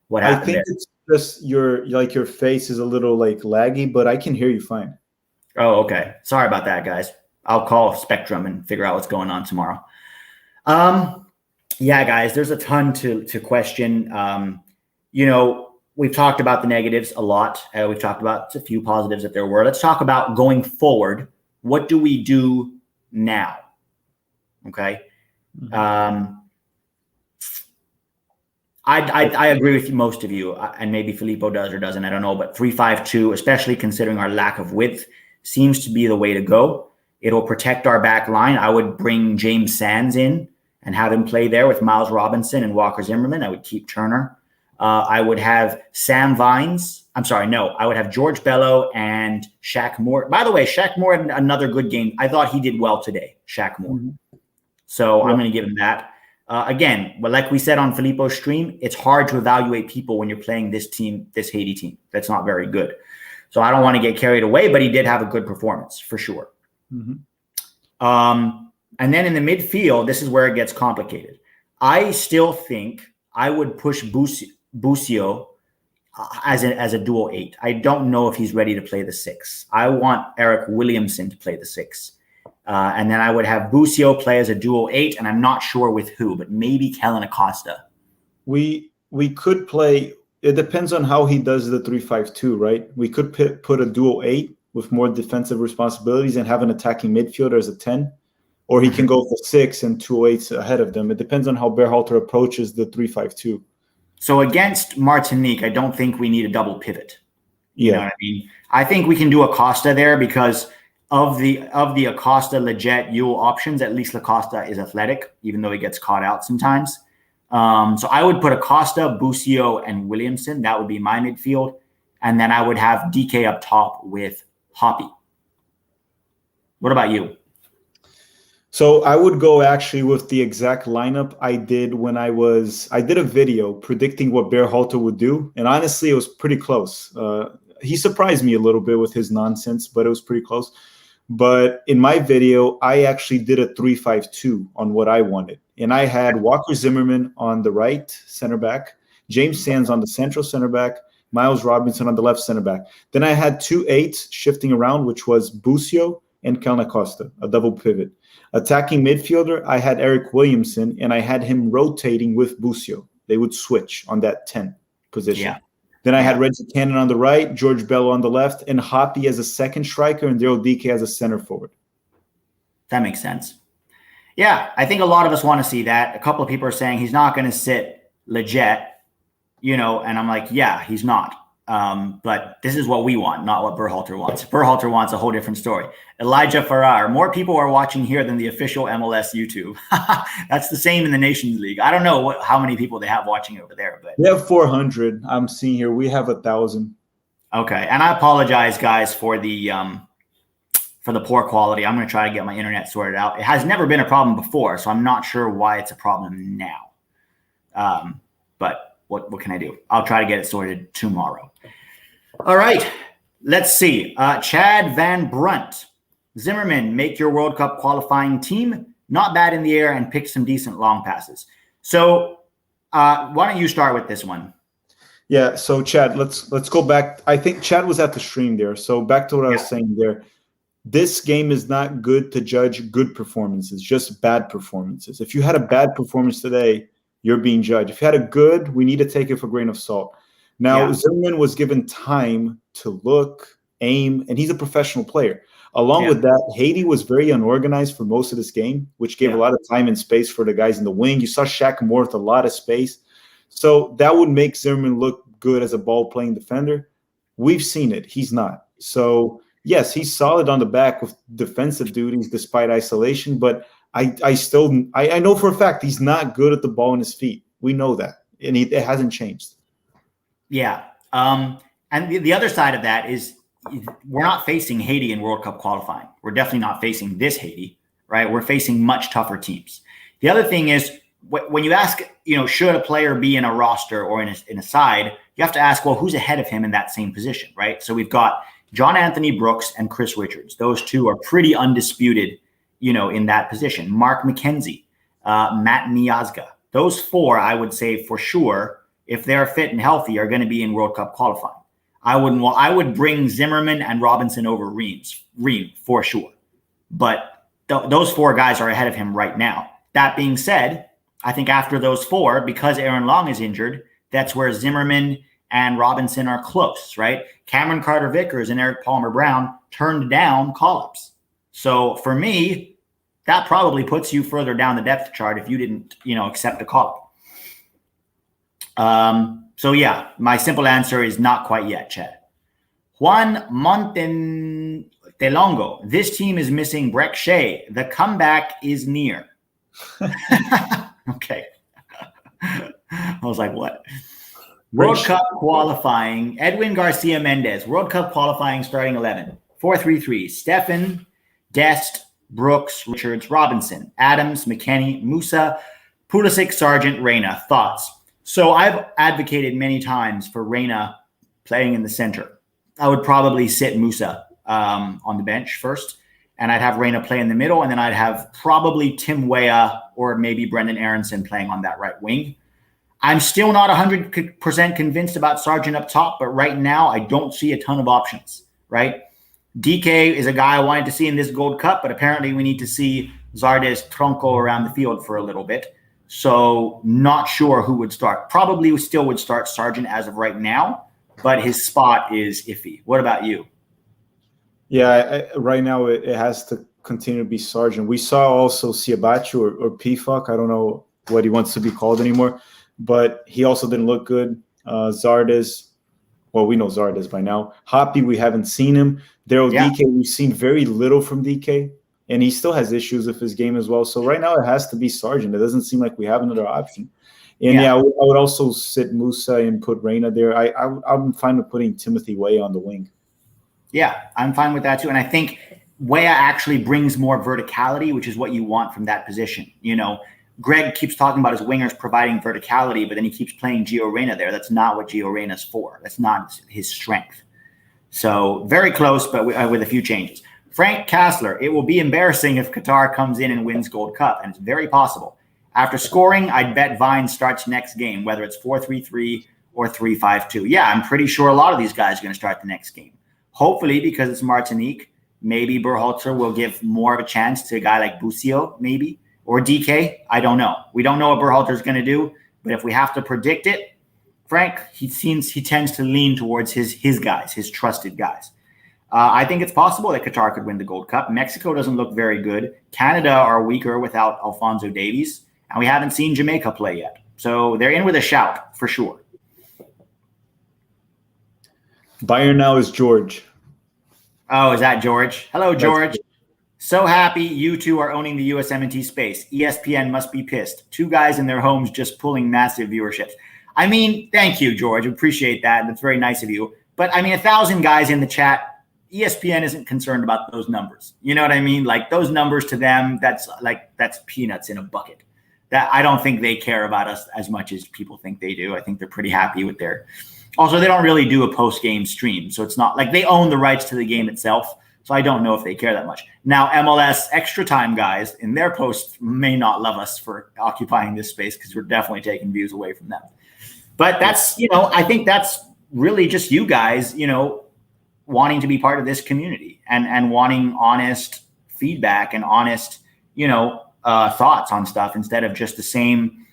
what happened. I think it's just your face is a little like laggy, but I can hear you fine. Oh, okay. Sorry about that, guys. I'll call Spectrum and figure out what's going on tomorrow. Yeah, guys, there's a ton to question. We've talked about the negatives a lot. We've talked about a few positives if there were. Let's talk about going forward. What do we do now? Okay. I agree with most of you, and maybe Filippo does or doesn't. I don't know, but 3-5-2, especially considering our lack of width, seems to be the way to go. It'll protect our back line. I would bring James Sands in and have him play there with Miles Robinson and Walker Zimmerman. I would keep Turner. I would have Sam Vines. I would have George Bello and Shaq Moore. By the way, Shaq Moore had another good game. I thought he did well today, Shaq Moore. So I'm going to give him that. Again, but like we said on Filippo's stream, it's hard to evaluate people when you're playing this Haiti team. That's not very good. So I don't want to get carried away, but he did have a good performance for sure. And then in the midfield, this is where it gets complicated. I still think I would push Busio as a dual 8. I don't know if he's ready to play the 6. I want Eric Williamson to play the 6. And then I would have Busio play as a dual 8, and I'm not sure with who, but maybe Kellen Acosta. We could play. It depends on how he does the 3-5-2, right? We could put a dual 8 with more defensive responsibilities and have an attacking midfielder as a 10, or he can go for 6 and 2 8s ahead of them. It depends on how Berhalter approaches the 3-5-2. So against Martinique, I don't think we need a double pivot. You know what I mean? I think we can do Acosta there because of the Acosta Leggett Ewell options. At least Acosta is athletic, even though he gets caught out sometimes. So I would put Acosta, Busio, and Williamson. That would be my midfield. And then I would have DK up top with Hoppy. What about you? So I would go actually with the exact lineup I did when I did a video predicting what Berhalter would do. And honestly, it was pretty close. He surprised me a little bit with his nonsense, but it was pretty close. But in my video, I actually did a 3-5-2 on what I wanted. And I had Walker Zimmerman on the right center back, James Sands on the central center back, Miles Robinson on the left center back. Then I had 2 8s shifting around, which was Busio and Kelna Costa, a double pivot. Attacking midfielder, I had Eric Williamson, and I had him rotating with Busio. They would switch on that 10 position. Yeah. Then I had Reggie Cannon on the right, George Bello on the left, and Hoppy as a second striker, and Daryl DK as a center forward. That makes sense. Yeah, I think a lot of us want to see that. A couple of people are saying he's not going to sit legit, and I'm like, yeah, he's not. But this is what we want, not what Berhalter wants. Berhalter wants a whole different story. Elijah Farrar, more people are watching here than the official MLS YouTube. That's the same in the Nations League. I don't know how many people they have watching over there, but we have 400. I'm seeing here. We have 1,000. Okay, and I apologize, guys, for the poor quality. I'm going to try to get my internet sorted out. It has never been a problem before, so I'm not sure why it's a problem now. But what can I do? I'll try to get it sorted tomorrow. All right, let's see. Chad Van Brunt. Zimmerman, make your World Cup qualifying team. Not bad in the air and pick some decent long passes. So why don't you start with this one? Yeah, so Chad, let's go back. I think Chad was at the stream there. So back to what I was saying there. This game is not good to judge good performances, just bad performances. If you had a bad performance today, you're being judged. If you had a good, we need to take it for a grain of salt. Now, Zimmerman was given time to look, aim, and he's a professional player. Along with that, Haiti was very unorganized for most of this game, which gave a lot of time and space for the guys in the wing. You saw Shaq Moore with a lot of space. So that would make Zimmerman look good as a ball-playing defender. We've seen it. He's not. So, yes, he's solid on the back with defensive duties despite isolation, but I know for a fact he's not good at the ball in his feet. We know that, and it hasn't changed. Yeah. And the other side of that is we're not facing Haiti in World Cup qualifying. We're definitely not facing this Haiti, right? We're facing much tougher teams. The other thing is when you ask, should a player be in a roster or in a side, you have to ask, well, who's ahead of him in that same position, right? So we've got John Anthony Brooks and Chris Richards. Those two are pretty undisputed, in that position. Mark McKenzie, Matt Miazga. Those four, I would say for sure, if they're fit and healthy, are going to be in World Cup qualifying. I would bring Zimmerman and Robinson over Ream for sure. But those four guys are ahead of him right now. That being said, I think after those four, because Aaron Long is injured, that's where Zimmerman and Robinson are close, right? Cameron Carter-Vickers and Eric Palmer-Brown turned down call-ups. So for me, that probably puts you further down the depth chart if you didn't, accept the call-up. So yeah, my simple answer is not quite yet, Chad. Juan Montelongo. This team is missing Breck Shea. The comeback is near. Okay. I was like, what? World Cup qualifying. Edwin Garcia Mendez. World Cup qualifying starting 11. 4-3-3. Stefan, Dest, Brooks, Richards, Robinson, Adams, McKennie, Musa, Pulisic, Sargent, Reyna. Thoughts? So I've advocated many times for Reyna playing in the center. I would probably sit Musa on the bench first, and I'd have Reyna play in the middle, and then I'd have probably Tim Weah or maybe Brendan Aronson playing on that right wing. I'm still not 100% convinced about Sargent up top, but right now I don't see a ton of options, right? DK is a guy I wanted to see in this Gold Cup, but apparently we need to see Zardes Tronco around the field for a little bit. So not sure who would start. Probably still would start Sargent as of right now, but his spot is iffy. What about you? Yeah, right now it has to continue to be Sargent. We saw also Ciabacho or Pifak. I don't know what he wants to be called anymore, but he also didn't look good. Zardes, well, we know Zardes by now. Hoppy, we haven't seen him. Daryl DK, we've seen very little from DK. And he still has issues with his game as well. So right now it has to be Sargent. It doesn't seem like we have another option. And yeah, I would also sit Musa and put Reina there. I'm fine with putting Timothy Way on the wing. Yeah, I'm fine with that too. And I think Weah actually brings more verticality, which is what you want from that position. You know, Greg keeps talking about his wingers providing verticality, but then he keeps playing Gio Reyna there. That's not what Gio Reyna's for. That's not his strength. So very close, but with a few changes. Frank Kassler, it will be embarrassing if Qatar comes in and wins Gold Cup, and it's very possible. After scoring, I'd bet Vine starts next game, whether it's 4-3-3 or 3-5-2. Yeah, I'm pretty sure a lot of these guys are going to start the next game. Hopefully, because it's Martinique, maybe Berhalter will give more of a chance to a guy like Busio, maybe, or DK. I don't know. We don't know what Berhalter is going to do, but if we have to predict it, Frank, he tends to lean towards his guys, his trusted guys. I think it's possible that Qatar could win the Gold Cup. Mexico doesn't look very good. Canada are weaker without Alphonso Davies, and we haven't seen Jamaica play yet. So they're in with a shout, for sure. Bayern now is George. Oh, is that George? Hello, George. So happy you two are owning the USMNT space. ESPN must be pissed. 2 guys in their homes just pulling massive viewerships. I mean, thank you, George. Appreciate that. That's very nice of you. But I mean, 1,000 guys in the chat, ESPN isn't concerned about those numbers. You know what I mean? Like those numbers to them, that's peanuts in a bucket. That I don't think they care about us as much as people think they do. I think they're pretty happy with their. Also, they don't really do a post-game stream, so it's not like they own the rights to the game itself. So I don't know if they care that much. Now, MLS Extra Time guys in their posts may not love us for occupying this space because we're definitely taking views away from them. But that's, I think that's really just you guys, wanting to be part of this community and wanting honest feedback and honest, thoughts on stuff instead of just the same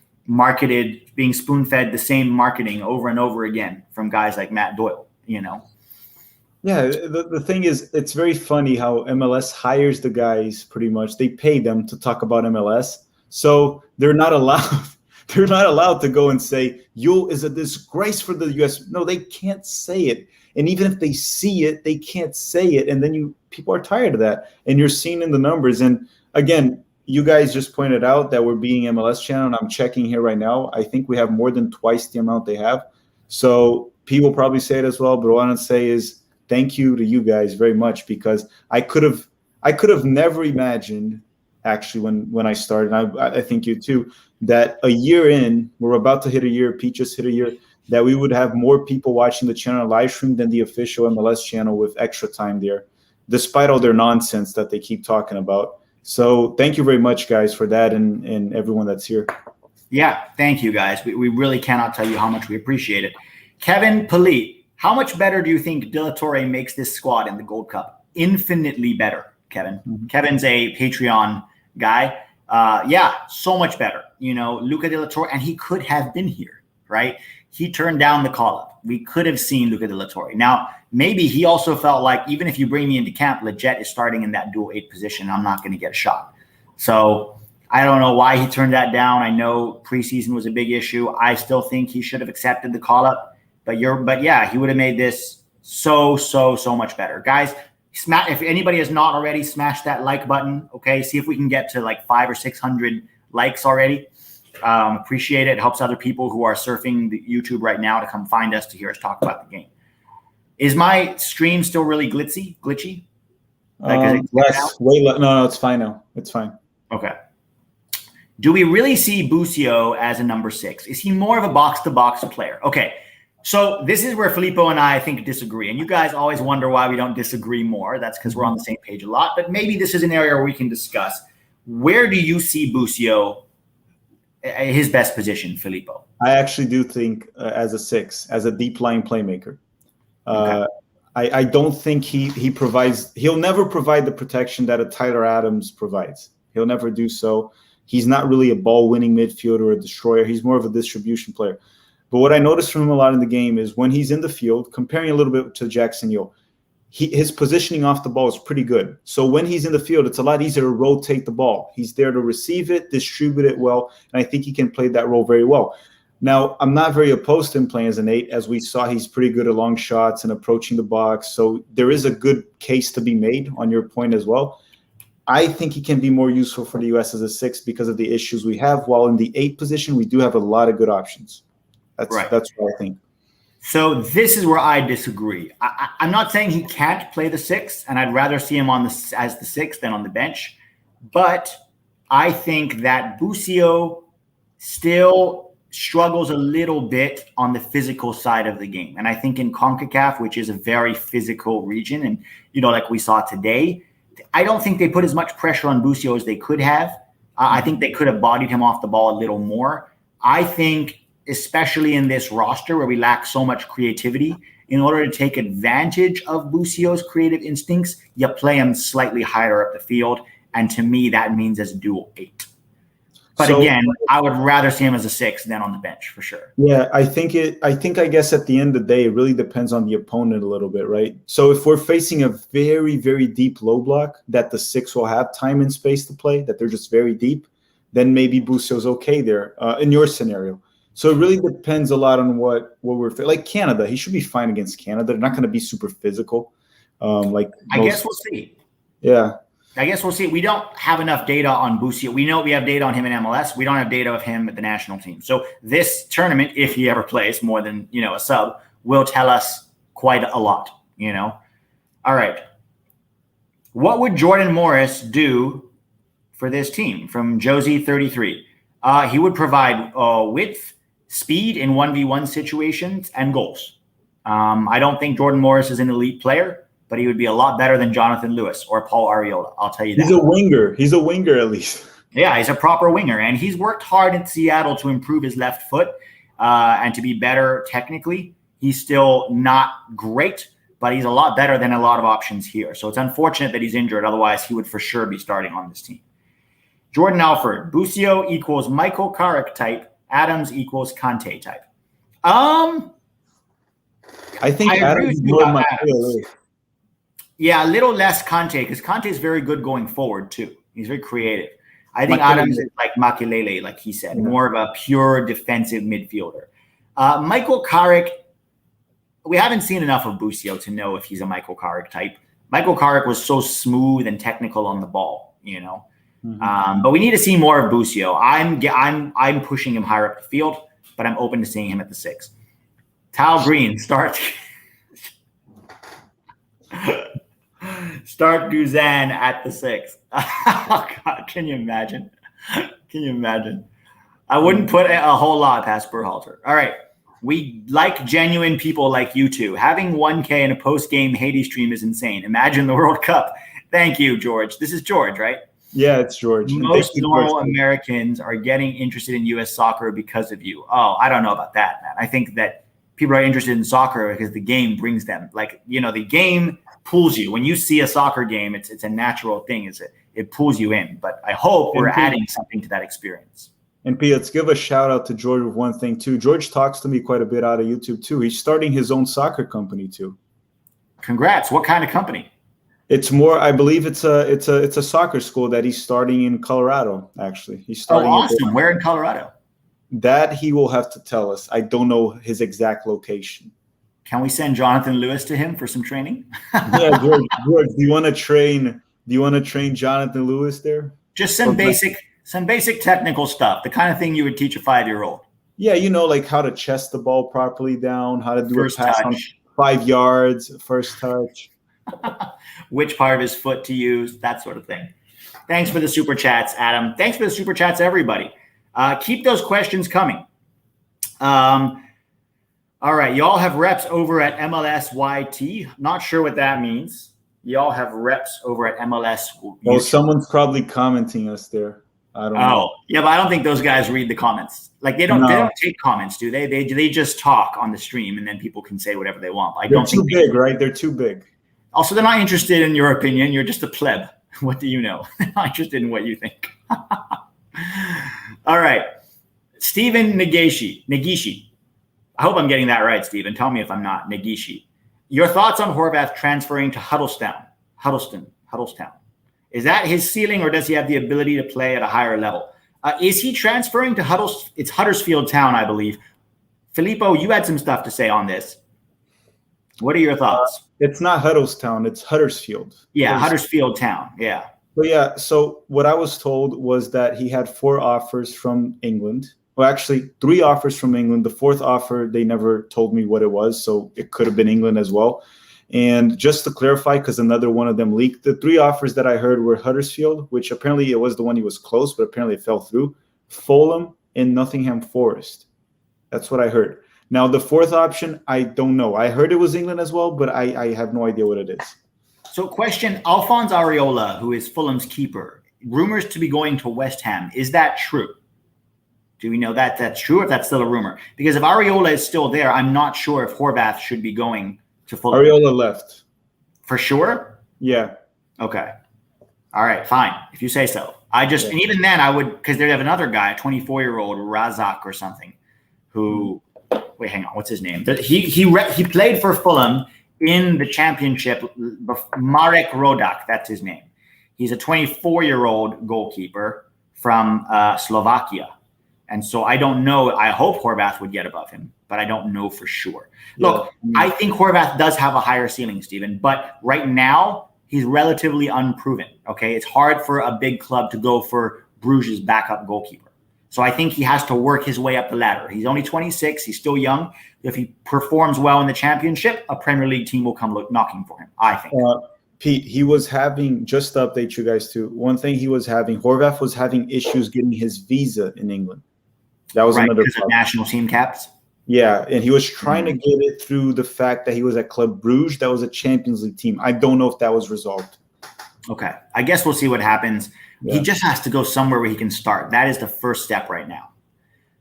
being spoon-fed the same marketing over and over again from guys like Matt Doyle, Yeah, the thing is, it's very funny how MLS hires the guys pretty much. They pay them to talk about MLS. So they're not allowed they're not allowed to go and say, Yule is a disgrace for the US. No, they can't say it. And even if they see it, they can't say it. And then people are tired of that. And you're seeing in the numbers. And again, you guys just pointed out that we're being MLS channel, and I'm checking here right now. I think we have more than twice the amount they have. So people probably say it as well. But what I want to say is thank you to you guys very much, because I could have never imagined, actually, when I started, and I think you too, that a year in, we're about to hit a year, Pete just hit a year, that we would have more people watching the channel live stream than the official MLS channel with Extra Time there, despite all their nonsense that they keep talking about. So thank you very much, guys, for that, and everyone that's here. Yeah, thank you, guys. We really cannot tell you how much we appreciate it. Kevin Palit, how much better do you think De La Torre makes this squad in the Gold Cup? Infinitely better, Kevin. Mm-hmm. Kevin's a Patreon guy. So much better. Luca De La Torre, and he could have been here, right? He turned down the call-up. We could have seen Luca De La Torre. Now, maybe he also felt like, even if you bring me into camp, Leggett is starting in that dual 8 position. I'm not going to get a shot. So I don't know why he turned that down. I know preseason was a big issue. I still think he should have accepted the call-up. But yeah, he would have made this so much better. Guys, if anybody has not already, smash that like button, okay? See if we can get to like 500 or 600 likes already. Appreciate it. It helps other people who are surfing the YouTube right now to come find us to hear us talk about the game. Is my stream still really glitchy? No, it's fine now. It's fine. Okay. Do we really see Busio as a number 6? Is he more of a box-to-box player? Okay. So this is where Filippo and I think disagree. And you guys always wonder why we don't disagree more. That's because we're on the same page a lot. But maybe this is an area where we can discuss. Where do you see Busio, his best position, Filippo? I actually do think as a 6, as a deep line playmaker. Okay. I don't think he provides – he'll never provide the protection that a Tyler Adams provides. He'll never do so. He's not really a ball-winning midfielder or a destroyer. He's more of a distribution player. But what I noticed from him a lot in the game is when he's in the field, comparing a little bit to Jackson Yo, his positioning off the ball is pretty good. So when he's in the field, it's a lot easier to rotate the ball. He's there to receive it, distribute it well, and I think he can play that role very well. Now, I'm not very opposed to him playing as an 8. As we saw, he's pretty good at long shots and approaching the box. So there is a good case to be made on your point as well. I think he can be more useful for the U.S. as a 6 because of the issues we have. While in the 8 position, we do have a lot of good options. That's what I think. So this is where I disagree. I'm not saying he can't play the 6, and I'd rather see him as the 6 than on the bench. But I think that Busio still struggles a little bit on the physical side of the game. And I think in CONCACAF, which is a very physical region, and, like we saw today, I don't think they put as much pressure on Busio as they could have. I think they could have bodied him off the ball a little more. I think, especially in this roster where we lack so much creativity, in order to take advantage of Busio's creative instincts, you play him slightly higher up the field. And to me, that means as a dual 8. But again, I would rather see him as a 6 than on the bench for sure. Yeah, I guess at the end of the day, it really depends on the opponent a little bit, right? So if we're facing a very, very deep low block that the 6 will have time and space to play, that they're just very deep, then maybe Busio's okay there in your scenario. So it really depends a lot on what we're like. Canada, he should be fine against Canada. They're not going to be super physical. I guess we'll see. Yeah. I guess we'll see. We don't have enough data on Busio. We know we have data on him in MLS. We don't have data of him at the national team. So this tournament, if he ever plays more than, a sub, will tell us quite a lot, All right. What would Jordan Morris do for this team? From Josie33. He would provide width, speed in 1v1 situations, and goals. I don't think Jordan Morris is an elite player, but he would be a lot better than Jonathan Lewis or Paul Arriola. I'll tell you that. He's a winger. He's a winger at least. Yeah, he's a proper winger. And he's worked hard in Seattle to improve his left foot and to be better technically. He's still not great, but he's a lot better than a lot of options here. So it's unfortunate that he's injured. Otherwise, he would for sure be starting on this team. Jordan Alford. Busio equals Michael Carrick type. Adams equals Conte type. I think Adams is more my favorite. Yeah, a little less Conte, because Conte is very good going forward, too. He's very creative. I think Adams is like Makelele, like he said, more of a pure defensive midfielder. Michael Carrick, we haven't seen enough of Busio to know if he's a Michael Carrick type. Michael Carrick was so smooth and technical on the ball, But we need to see more of Busio. I'm pushing him higher up the field, but I'm open to seeing him at the 6. Tal Green, start Guzan at the 6. Oh, God, can you imagine? I wouldn't put a whole lot past Berhalter. All right. We like genuine people like you two. Having 1K in a post-game Haiti stream is insane. Imagine the World Cup. Thank you, George. This is George, right? Yeah, it's George. Most normal Americans are getting interested in U.S. soccer because of you. Oh, I don't know about that, man. I think that people are interested in soccer because the game brings them. Like, the game pulls you. When you see a soccer game, it's a natural thing. It pulls you in. But I hope we're adding something to that experience. And P, let's give a shout out to George with one thing too. George talks to me quite a bit out of YouTube too. He's starting his own soccer company too. Congrats! What kind of company? It's more, I believe it's a soccer school that he's starting in Colorado. Actually, he's starting. Oh, awesome! Where in Colorado? That he will have to tell us. I don't know his exact location. Can we send Jonathan Lewis to him for some training? Yeah, George, do you want to train? Do you want to train Jonathan Lewis there? Just some basic technical stuff, the kind of thing you would teach a 5-year-old. Yeah, like how to chest the ball properly down, how to do first a pass touch. On 5 yards, first touch. Which part of his foot to use, that sort of thing. Thanks for the super chats, Adam. Thanks for the super chats, everybody. Keep those questions coming. All right, y'all have reps over at MLSYT. Not sure what that means. Y'all have reps over at MLS. Well, someone's probably commenting us there. I don't know. Yeah, but I don't think those guys read the comments. Like they don't take comments, do they? They just talk on the stream, and then people can say whatever they want. They're too big, right? They're too big. Also, they're not interested in your opinion. You're just a pleb. What do you know? They're not interested in what you think. All right. Stephen Negishi. I hope I'm getting that right, Stephen. Tell me if I'm not. Negishi. Your thoughts on Horvath transferring to Huddleston? Is that his ceiling, or does he have the ability to play at a higher level? Is he transferring to Huddleston? It's Huddersfield Town, I believe. Filippo, you had some stuff to say on this. What are your thoughts? It's not Huddersfield. It's Huddersfield. Yeah, Huddersfield Town. Yeah. But yeah, so what I was told was that he had 4 offers from England. Well, actually, 3 offers from England. The 4th offer, they never told me what it was, so it could have been England as well. And just to clarify, because another one of them leaked, the 3 offers that I heard were Huddersfield, which apparently it was the one he was close, but apparently it fell through, Fulham, and Nottingham Forest. That's what I heard. Now, the 4th option, I don't know. I heard it was England as well, but I have no idea what it is. So question, Alphonse Areola, who is Fulham's keeper, rumors to be going to West Ham. Is that true? Do we know that that's true, or if that's still a rumor? Because if Areola is still there, I'm not sure if Horvath should be going to Fulham. Areola left. For sure? Yeah. Okay. All right, fine. If you say so. And even then I would, because they have another guy, a 24-year-old Razak or something, who, wait, hang on, what's his name? He played for Fulham in the championship. Marek Rodak, that's his name. He's a 24-year-old goalkeeper from Slovakia. And so I don't know. I hope Horvath would get above him, but I don't know for sure. Yeah. Look, I think Horvath does have a higher ceiling, Steven, but right now he's relatively unproven. Okay. It's hard for a big club to go for Bruges' backup goalkeeper. So I think he has to work his way up the ladder. He's only 26. He's still young. If he performs well in the championship, a Premier League team will come knocking for him, I think. Pete, he was having, just to update you guys too, one thing Horvath was having issues getting his visa in England. That was right, another because of national team caps. Yeah, and he was trying to get it through the fact that he was at Club Bruges. That was a Champions League team. I don't know if that was resolved. Okay, I guess we'll see what happens. Yeah. He just has to go somewhere where he can start. That is the first step right now.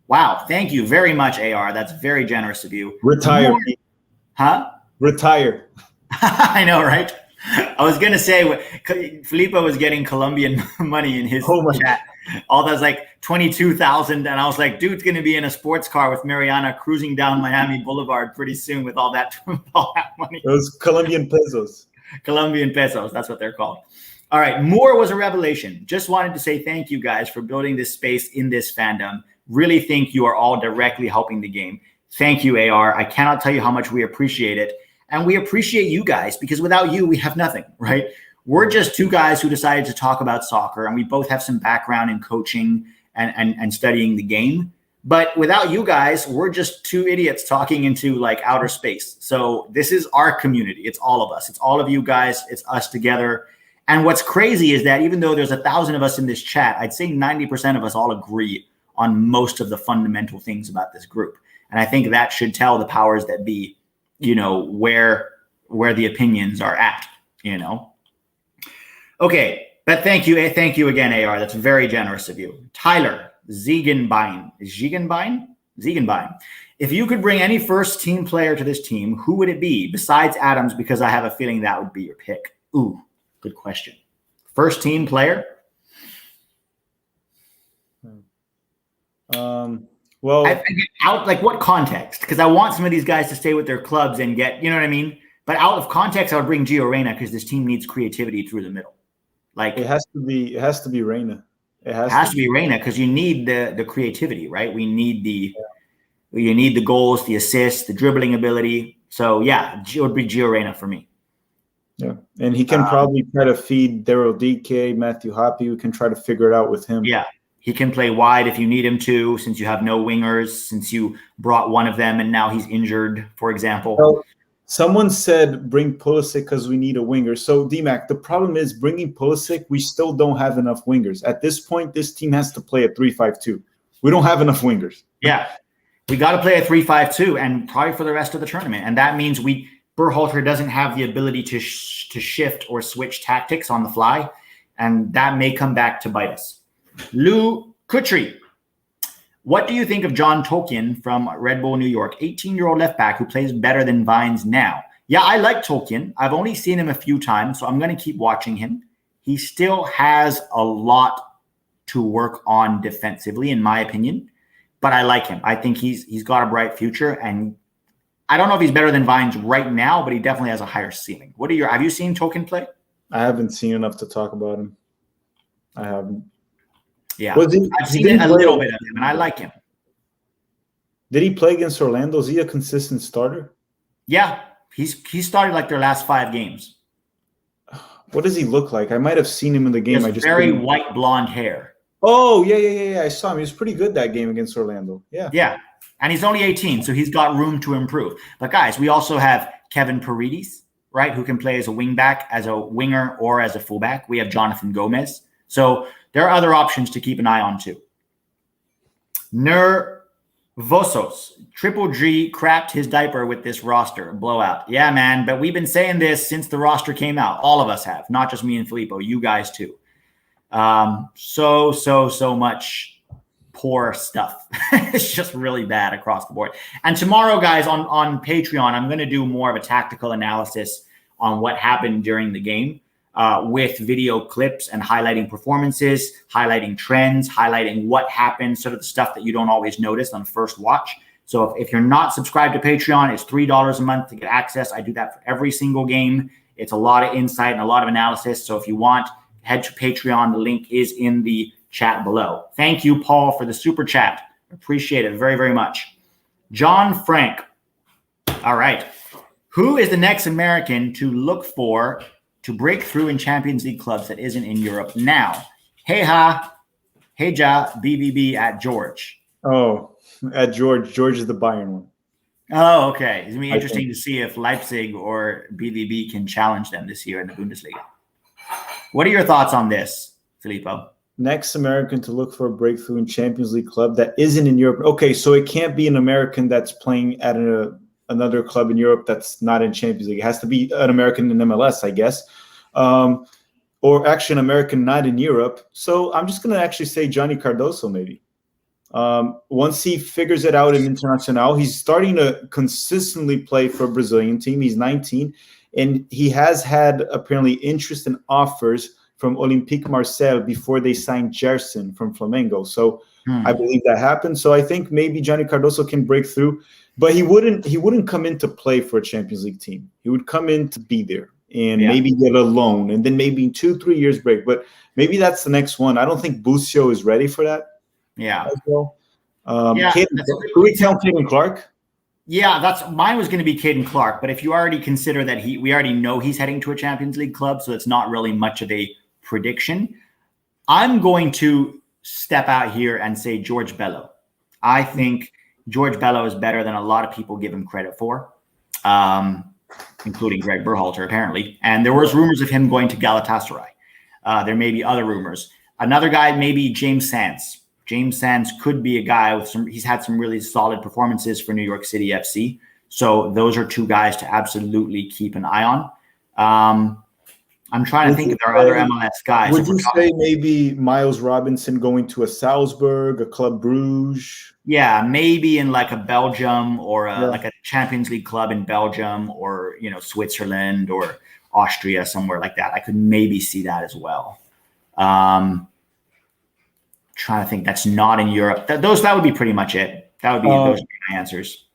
Wow, thank you very much, AR. That's very generous of you. Retire. Huh? Retire. I know, right? I was going to say, Filippo was getting Colombian money in his chat. All that's like 22,000. And I was like, dude's going to be in a sports car with Mariana cruising down Miami Boulevard pretty soon with all that money. Those Colombian pesos. Colombian pesos. That's what they're called. All right. Moore was a revelation. Just wanted to say thank you guys for building this space in this fandom. Really think you are all directly helping the game. Thank you, AR. I cannot tell you how much we appreciate it. And we appreciate you guys because without you, we have nothing, right? We're just 2 guys who decided to talk about soccer, and we both have some background in coaching and studying the game. But without you guys, we're just 2 idiots talking into like outer space. So this is our community. It's all of us. It's all of you guys. It's us together. And what's crazy is that even though there's 1,000 of us in this chat, I'd say 90% of us all agree on most of the fundamental things about this group. And I think that should tell the powers that be, where the opinions are at, Okay, but thank you again, AR. That's very generous of you. Tyler Ziegenbein. If you could bring any first team player to this team, who would it be besides Adams? Because I have a feeling that would be your pick. Ooh, good question. First team player. Well, out like what context? Because I want some of these guys to stay with their clubs and get, you know what I mean? But out of context, I would bring Gio Reyna because this team needs creativity through the middle. Like it has to be Reyna. It has to be Reyna because you need the creativity, right? You need the goals, the assists, the dribbling ability. So yeah, it would be Gio Reyna for me. Yeah, and he can probably try to feed Daryl DK, Matthew Hoppe. We can try to figure it out with him. Yeah. He can play wide if you need him to, since you have no wingers, since you brought one of them and now he's injured, for example. Well, someone said bring Pulisic because we need a winger. So, DMAC, the problem is bringing Pulisic, we still don't have enough wingers. At this point, this team has to play a 3-5-2. We don't have enough wingers. Yeah, we got to play a 3-5-2 and probably for the rest of the tournament. And that means Berhalter doesn't have the ability to shift or switch tactics on the fly. And that may come back to bite us. Lou Kutri, what do you think of John Tolkien from Red Bull New York, 18-year-old left back who plays better than Vines now? Yeah, I like Tolkien. I've only seen him a few times, so I'm going to keep watching him. He still has a lot to work on defensively, in my opinion, but I like him. I think he's got a bright future, and I don't know if he's better than Vines right now, but he definitely has a higher ceiling. Have you seen Tolkien play? I haven't seen enough to talk about him. I haven't. Yeah, I've seen a little bit of him, and I like him. Did he play against Orlando? Is he a consistent starter? Yeah, he's started like their last 5 games. What does he look like? I might have seen him in the He game. has I just very didn't... white blonde hair. Oh, yeah. I saw him. He was pretty good that game against Orlando. Yeah. Yeah. And he's only 18, so he's got room to improve. But guys, we also have Kevin Paredes, right, who can play as a wingback, as a winger, or as a fullback. We have Jonathan Gomez. So there are other options to keep an eye on too. Nervosos. Triple G crapped his diaper with this roster. Blowout. Yeah, man. But we've been saying this since the roster came out. All of us have. Not just me and Filippo. You guys too. So much poor stuff. It's just really bad across the board. And tomorrow, guys, on Patreon, I'm going to do more of a tactical analysis on what happened during the game with video clips and highlighting performances, highlighting trends, highlighting what happened, sort of the stuff that you don't always notice on first watch. So if you're not subscribed to Patreon, it's $3 a month to get access. I do that for every single game. It's a lot of insight and a lot of analysis. So if you want, head to Patreon. The link is in the chat below. Thank you, Paul, for the super chat. Appreciate it very, very much. John Frank. All right. Who is the next American to look for to break through in Champions League clubs that isn't in Europe now? Hey ja, BBB at George. Oh, at George. George is the Bayern one. Oh, okay. It's going to be interesting to see if Leipzig or BVB can challenge them this year in the Bundesliga. What are your thoughts on this, Filippo? Next American to look for a breakthrough in Champions League club that isn't in Europe. Okay, so it can't be an American that's playing at another club in Europe that's not in Champions League. It has to be an American in MLS, I guess. Or actually an American not in Europe. So I'm just going to actually say Johnny Cardoso maybe. Once he figures it out in Internacional, he's starting to consistently play for a Brazilian team. He's 19, and he has had apparently interest and offers from Olympique Marseille before they signed Gerson from Flamengo. So I believe that happened. So I think maybe Johnny Cardoso can break through, but he wouldn't come in to play for a Champions League team. He would come in to be there and maybe get a loan, and then maybe in 2-3 years break. But maybe that's the next one. I don't think Bucio is ready for that. Yeah. As well. Could we count Caden Clark? Yeah, mine was going to be Caden Clark, but if you already consider that we already know he's heading to a Champions League club, so it's not really much of a prediction. I'm going to step out here and say George Bello. I think George Bello is better than a lot of people give him credit for, including Greg Berhalter, apparently. And there was rumors of him going to Galatasaray. There may be other rumors. Another guy, maybe James Sands. James Sands could be a guy with he's had some really solid performances for New York City FC. So those are two guys to absolutely keep an eye on. I'm trying to think if there are other MLS guys. Would you say maybe Miles Robinson going to a Salzburg, a Club Bruges? Yeah, maybe in like a Belgium or like a Champions League club in Belgium or, Switzerland or Austria, somewhere like that. I could maybe see that as well. Trying to think that's not in Europe. That would be pretty much it. That would be those would be my answers.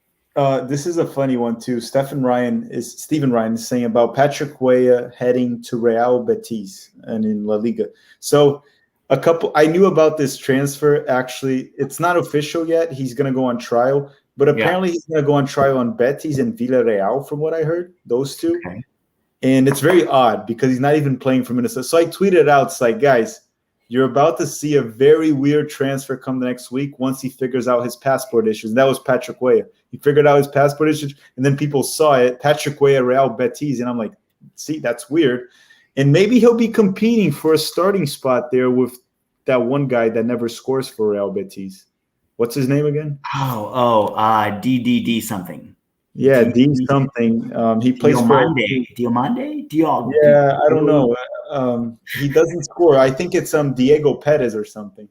This is a funny one too. Stephen Ryan is saying about Patrick Weah heading to Real Betis and in La Liga. So I knew about this transfer. Actually, it's not official yet. He's going to go on trial, but apparently he's going to go on trial on Betis and Villarreal, from what I heard. Those two, and it's very odd because he's not even playing for Minnesota. So I tweeted out, it's like, guys, you're about to see a very weird transfer come the next week once he figures out his passport issues. And that was Patrick Weah. He figured out his passport issues, and then people saw it, Patrick Weah, Real Betis, and I'm like, see, that's weird. And maybe he'll be competing for a starting spot there with that one guy that never scores for Real Betis. What's his name again? DDD something. Yeah, D something. He plays Diomande? Yeah, I don't know. He doesn't score. I think it's Diego Perez or something.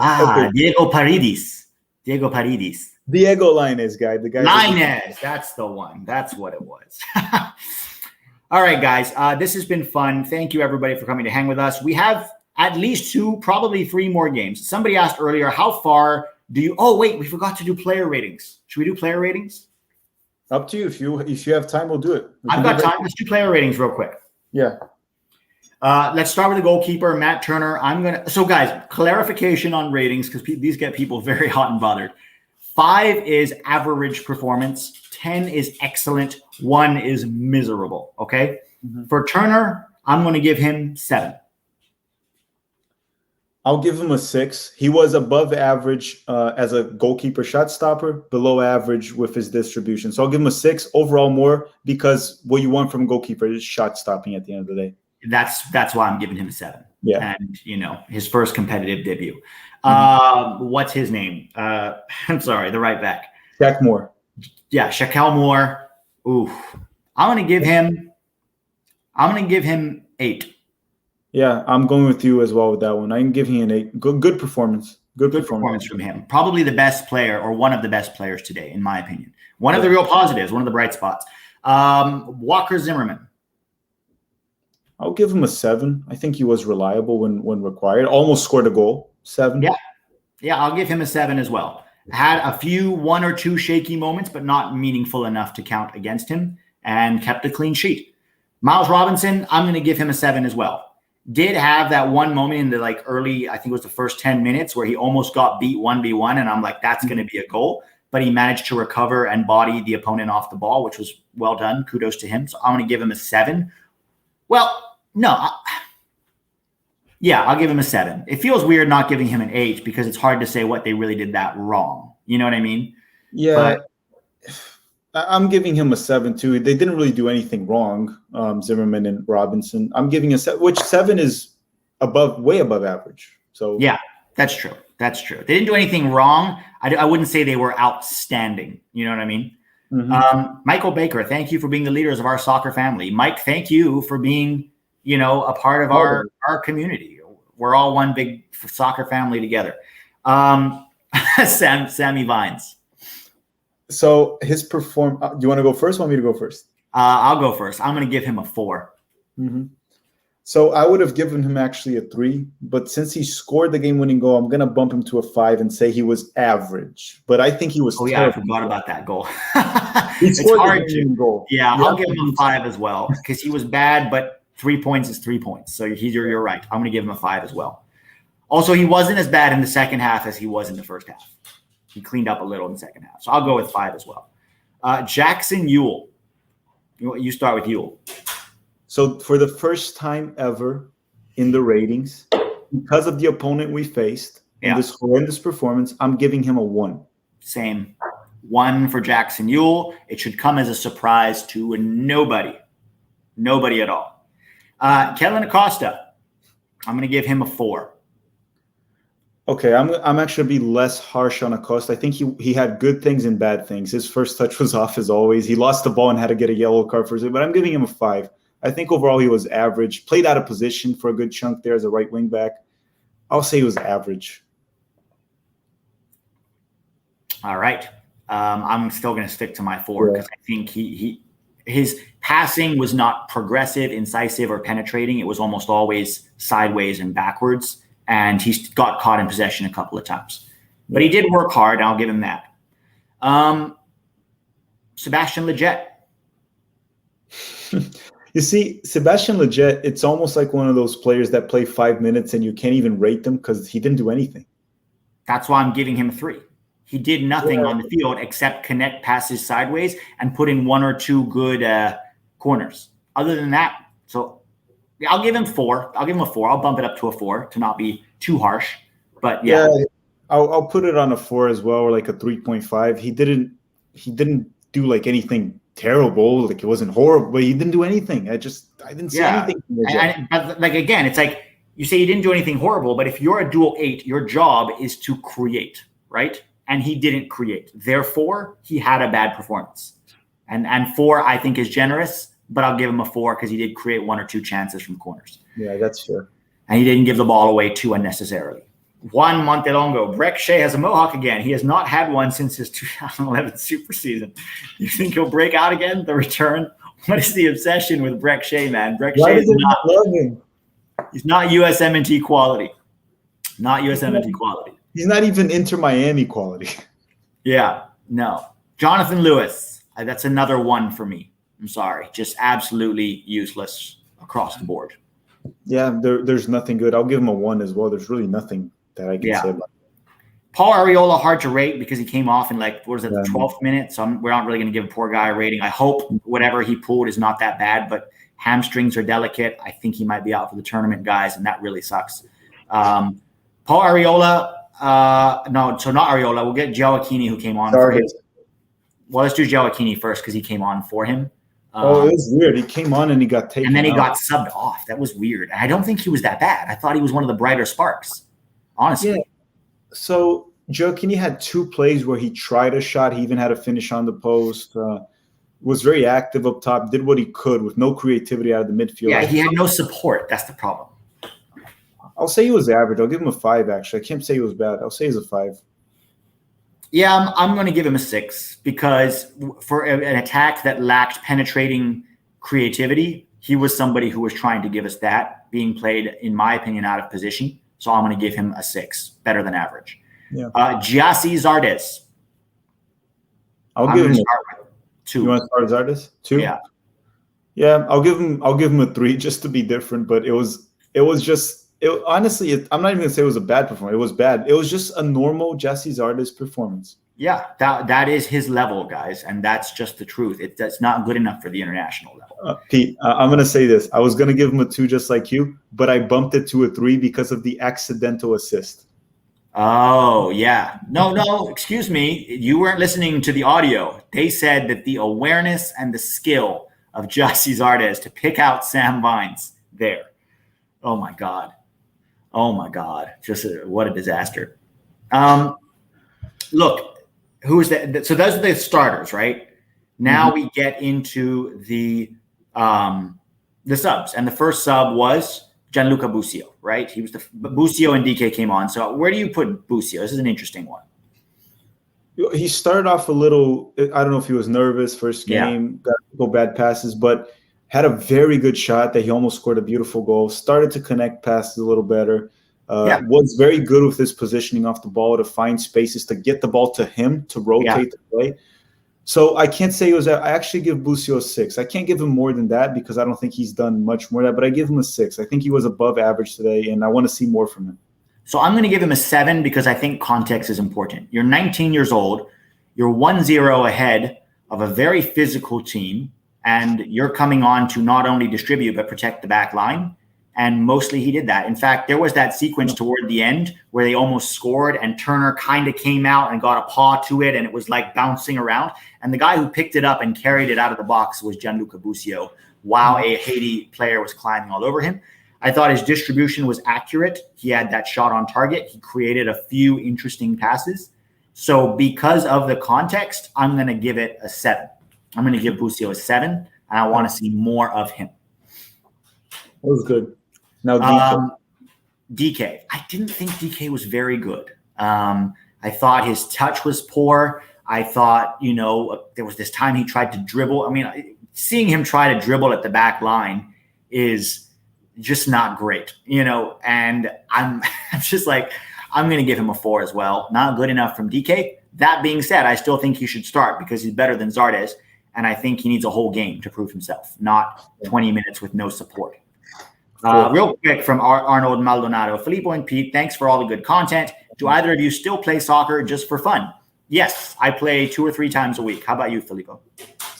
Okay. Diego Paredes. Diego Lainez, the guy. Lainez, that's the one. That's what it was. All right, guys. This has been fun. Thank you, everybody, for coming to hang with us. We have at least 2, probably 3 more games. Somebody asked earlier, how far do you... Oh, wait, we forgot to do player ratings. Should we do player ratings? Up to you. If you have time, we'll do it. I've got time. Let's do player ratings real quick. Yeah. Let's start with the goalkeeper, Matt Turner. So guys, clarification on ratings, because these get people very hot and bothered. 5 is average performance. 10 is excellent. 1 is miserable. Okay. Mm-hmm. For Turner, I'm going to give him 7. I'll give him a 6. He was above average as a goalkeeper shot stopper, below average with his distribution. So I'll give him a 6 overall, more because what you want from a goalkeeper is shot stopping at the end of the day. That's why I'm giving him a 7. Yeah. And, his first competitive debut. What's his name? I'm sorry, the right back. Jack Moore. Yeah, Shaquille Moore. Ooh. I'm going to give him 8. Yeah, I'm going with you as well with that one. I'm giving an 8. Good performance. Good performance from him. Probably the best player or one of the best players today, in my opinion. One of the real positives, one of the bright spots. Walker Zimmerman. I'll give him a 7. I think he was reliable when required. Almost scored a goal. 7. Yeah, I'll give him a 7 as well. Had a few 1 or 2 shaky moments, but not meaningful enough to count against him, and kept a clean sheet. Miles Robinson, I'm going to give him a 7 as well. Did have that one moment in the early, I think it was the first 10 minutes, where he almost got beat 1v1, and I'm like, that's going to be a goal. But he managed to recover and body the opponent off the ball, which was well done. Kudos to him. So I'm going to give him a 7. Well, no. I'll give him a 7. It feels weird not giving him an 8 because it's hard to say what they really did that wrong. You know what I mean? Yeah. I'm giving him a 7 too. They didn't really do anything wrong, Zimmerman and Robinson. I'm giving a 7, which 7 is way above average. So yeah, that's true. They didn't do anything wrong. I wouldn't say they were outstanding. You know what I mean? Mm-hmm. Michael Baker, thank you for being the leaders of our soccer family. Mike, thank you for being, a part of our community. We're all one big soccer family together. Sammy Vines. So his do you want to go first? Want me to go first? I'll go first. I'm going to give him a 4. Mm-hmm. So I would have given him actually a 3, but since he scored the game-winning goal, I'm going to bump him to a 5 and say he was average. But I think he was terrible. Yeah, I forgot about that goal. He scored the game-winning goal. Yeah, I'll give him a 5 as well because he was bad, but 3 points is 3 points. So you're right. I'm going to give him a 5 as well. Also, he wasn't as bad in the second half as he was in the first half. He cleaned up a little in the second half. So I'll go with 5 as well. Jackson Ewell. You start with Ewell. So for the first time ever in the ratings, because of the opponent we faced in this horrendous performance, I'm giving him a 1. Same. 1 for Jackson Ewell. It should come as a surprise to nobody. Nobody at all. Kellen Acosta. I'm going to give him a 4. Okay, I'm actually be less harsh on Acosta. I think he had good things and bad things. His first touch was off as always. He lost the ball and had to get a yellow card for it, but I'm giving him a 5. I think overall he was average. Played out of position for a good chunk there as a right wing back. I'll say he was average. All right. I'm still going to stick to my 4 because I think his passing was not progressive, incisive, or penetrating. It was almost always sideways and backwards. And he got caught in possession a couple of times. But he did work hard, and I'll give him that. Sebastian Lletget. You see, Sebastian Lletget, it's almost like one of those players that play 5 minutes and you can't even rate them because he didn't do anything. That's why I'm giving him a 3. He did nothing on the field except connect passes sideways and put in 1 or 2 good corners. Other than that, I'll give him 4. I'll give him a 4. I'll bump it up to a 4 to not be too harsh. But yeah. I'll put it on a 4 as well, or like a 3.5. He didn't do anything terrible. It wasn't horrible, but he didn't do anything. I didn't see anything. But again, it's like you say he didn't do anything horrible, but if you're a dual 8, your job is to create, right? And he didn't create. Therefore, he had a bad performance. And 4, I think, is generous. But I'll give him a 4 because he did create 1 or 2 chances from corners. Yeah, that's fair. And he didn't give the ball away too unnecessarily. Juan Montelongo. Breck Shea has a mohawk again. He has not had one since his 2011 Super season. You think he'll break out again? The return? What is the obsession with Breck Shea, man? Breck Shea is not love him. He's not USMNT quality. Not USMNT quality. He's not even Inter Miami quality. Yeah, no. Jonathan Lewis. That's another 1 for me. I'm sorry, just absolutely useless across the board. Yeah, there's nothing good. I'll give him a 1 as well. There's really nothing that I can say about it. Paul Arriola, hard to rate because he came off in the 12th minute. So we're not really going to give a poor guy a rating. I hope whatever he pulled is not that bad, but Hamstrings are delicate. I think he might be out for the tournament, guys, and that really sucks. Paul Arriola, no, so not Arriola. We'll get Gioacchini, who came on for him. Well, let's do Gioacchini first because he came on for him. It was weird. He came on and he got taken and then he out. got subbed off. That was weird. And I don't think he was that bad. I thought he was one of the brighter sparks, honestly. Yeah. So Gioacchini had 2 plays where he tried a shot. He even had a finish on the post. Was very active up top. Did what he could with no creativity out of the midfield. Yeah, he had no support. That's the problem. I'll say he was average. I'll give him a 5. Actually, I can't say he was bad. I'll say he's a 5. Yeah, I'm going to give him a 6 because for an attack that lacked penetrating creativity, he was somebody who was trying to give us that, being played, in my opinion, out of position. So I'm going to give him a 6, better than average. Yeah. Giassi Zardes. I'll give him a 2. You want to start Zardes? 2? Yeah. Yeah, I'll give him a 3 just to be different. But honestly, I'm not even gonna say it was a bad performance. It was bad. It was just a normal Giassi Zardes performance. Yeah, that is his level, guys, and that's just the truth. That's not good enough for the international level. Pete, I'm gonna say this. I was gonna give him a 2 just like you, but I bumped it to a 3 because of the accidental assist. Oh, yeah. No, excuse me. You weren't listening to the audio. They said that the awareness and the skill of Giassi Zardes to pick out Sam Vines there. Oh, my God. Just what a disaster. Look, who is that? So those are the starters, right? Now we get into the subs. And the first sub was Gianluca Busio, right? He was Busio and DK came on. So where do you put Busio? This is an interesting one. He started off a little, I don't know if he was nervous first game, got a couple bad passes, but had a very good shot that he almost scored a beautiful goal, started to connect passes a little better, was very good with his positioning off the ball to find spaces, to get the ball to him, to rotate the play. So I can't say I actually give Busio a 6. I can't give him more than that because I don't think he's done much more than that, but I give him a 6. I think he was above average today, and I want to see more from him. So I'm going to give him a 7 because I think context is important. You're 19 years old. You're 1-0 ahead of a very physical team, and you're coming on to not only distribute but protect the back line. And mostly he did that. In fact, there was that sequence toward the end where they almost scored and Turner kind of came out and got a paw to it and it was like bouncing around. And the guy who picked it up and carried it out of the box was Gianluca Busio while a Haiti player was climbing all over him. I thought his distribution was accurate. He had that shot on target. He created a few interesting passes. So because of the context, I'm going to give it a 7. I'm going to give Busio a 7, and I want to see more of him. That was good. Now, DK. I didn't think DK was very good. I thought his touch was poor. I thought, there was this time he tried to dribble. I mean, seeing him try to dribble at the back line is just not great, and I'm just like, I'm going to give him a 4 as well. Not good enough from DK. That being said, I still think he should start because he's better than Zardes, and I think he needs a whole game to prove himself, not 20 minutes with no support. Real quick from Arnold Maldonado. Filippo and Pete, thanks for all the good content. Do either of you still play soccer just for fun? Yes, I play 2 or 3 times a week. How about you, Filippo?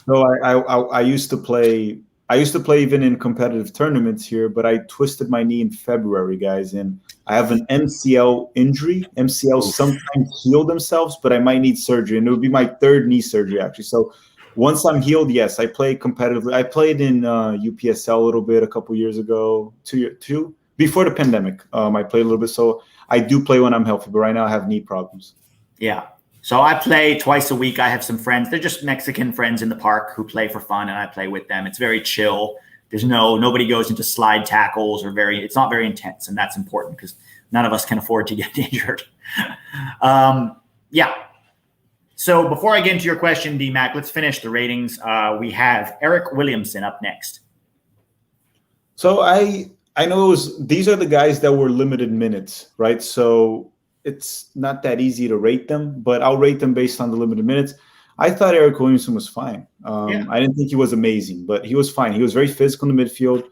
So I used to play. I used to play even in competitive tournaments here, but I twisted my knee in February, guys, and I have an MCL injury. MCL sometimes heal themselves, but I might need surgery, and it would be my 3rd knee surgery actually. So once I'm healed, yes, I play competitively. I played in UPSL a little bit a couple years ago, two before the pandemic. I played a little bit, so I do play when I'm healthy. But right now, I have knee problems. Yeah, so I play twice a week. I have some friends. They're just Mexican friends in the park who play for fun, and I play with them. It's very chill. There's nobody goes into slide tackles or it's not very intense, and that's important because none of us can afford to get injured. Yeah. So before I get into your question, D-Mac, let's finish the ratings. We have Eric Williamson up next. So I know these are the guys that were limited minutes, right? So it's not that easy to rate them, but I'll rate them based on the limited minutes. I thought Eric Williamson was fine. I didn't think he was amazing, but he was fine. He was very physical in the midfield.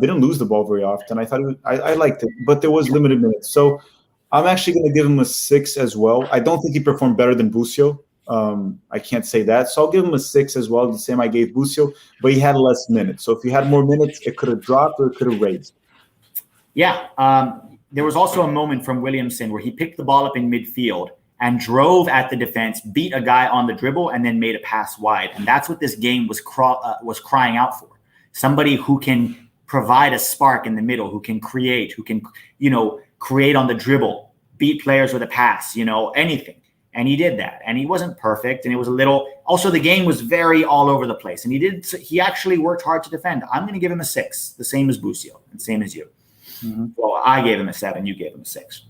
Didn't lose the ball very often. I thought I liked it, but there was limited minutes. So I'm actually going to give him a 6 as well. I don't think he performed better than Busio. I can't say that. So I'll give him a 6 as well, the same I gave Busio, but he had less minutes. So if he had more minutes, it could have dropped or it could have raised. Yeah. There was also a moment from Williamson where he picked the ball up in midfield and drove at the defense, beat a guy on the dribble, and then made a pass wide. And that's what this game was crying out for. Somebody who can provide a spark in the middle, who can create, create on the dribble, beat players with a pass, anything. And he did that. And he wasn't perfect. And it was also the game was very all over the place. And he actually worked hard to defend. I'm going to give him a 6, the same as Busio and same as you. Mm-hmm. Well, I gave him a 7. You gave him a 6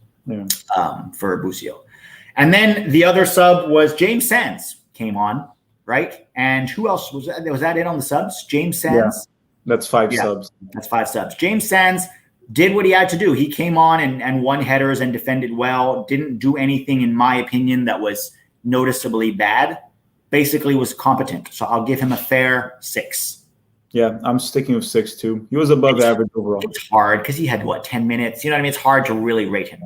for Busio. And then the other sub was James Sands came on, right? And who else was that? Was that it on the subs? James Sands? Yeah, that's 5 subs. That's 5 subs. James Sands did what he had to do. He came on and won headers and defended well. Didn't do anything, in my opinion, that was noticeably bad. Basically was competent. So I'll give him a fair 6. Yeah, I'm sticking with 6 too. He was above average overall. It's hard because he had, 10 minutes? You know what I mean? It's hard to really rate him.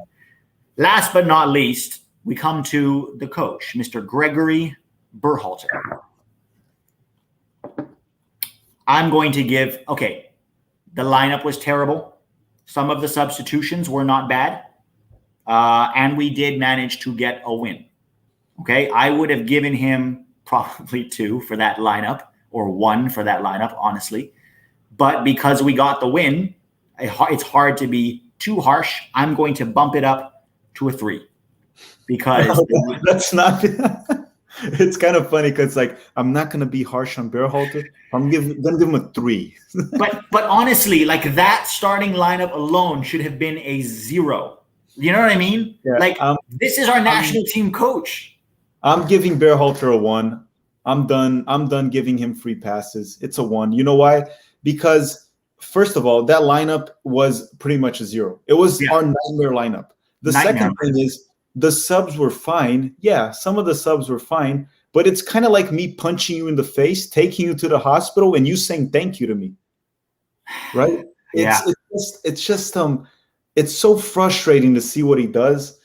Last but not least, we come to the coach, Mr. Gregory Berhalter. I'm going to give, the lineup was terrible. Some of the substitutions were not bad. And we did manage to get a win. Okay, I would have given him probably 2 for that lineup or 1 for that lineup, honestly. But because we got the win, it's hard to be too harsh. I'm going to bump it up to a 3. Because that's not it's kind of funny because I'm not going to be harsh on Berhalter. I'm going to give him a 3. but honestly, that starting lineup alone should have been a 0. You know what I mean? Yeah, this is our national team coach. I'm giving Berhalter a 1. I'm done giving him free passes. It's a 1. You know why? Because first of all, that lineup was pretty much a 0. It was our nightmare lineup. The second thing is the subs were fine. Yeah, some of the subs were fine, but it's kind of like me punching you in the face, taking you to the hospital, and you saying thank you to me, right? It's just it's so frustrating to see what he does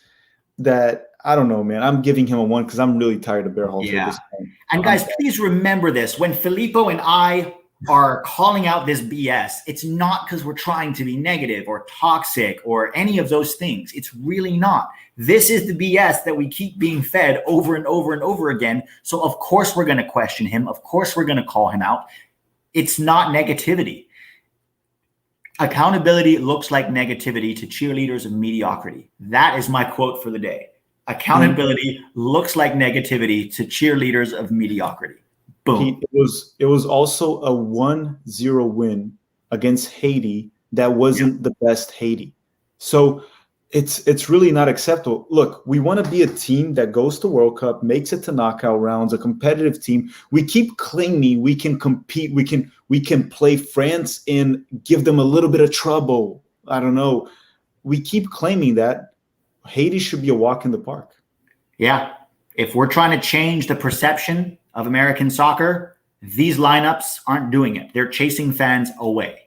that I don't know, man. I'm giving him a 1 because I'm really tired of Berhalter at this point. And guys, please remember this: when Filippo and I are calling out this BS, it's not because we're trying to be negative or toxic or any of those things. It's really not. This is the BS that we keep being fed over and over and over again. So of course we're going to question him. Of course we're going to call him out. It's not negativity. Accountability looks like negativity to cheerleaders of mediocrity. That is my quote for the day. Accountability looks like negativity to cheerleaders of mediocrity. Boom. It was also a 1-0 win against Haiti that wasn't the best Haiti. So it's really not acceptable. Look, we want to be a team that goes to World Cup, makes it to knockout rounds, a competitive team. We keep claiming we can compete. We can play France and give them a little bit of trouble. I don't know. We keep claiming that. Haiti should be a walk in the park. Yeah. If we're trying to change the perception of American soccer, these lineups aren't doing it. They're chasing fans away.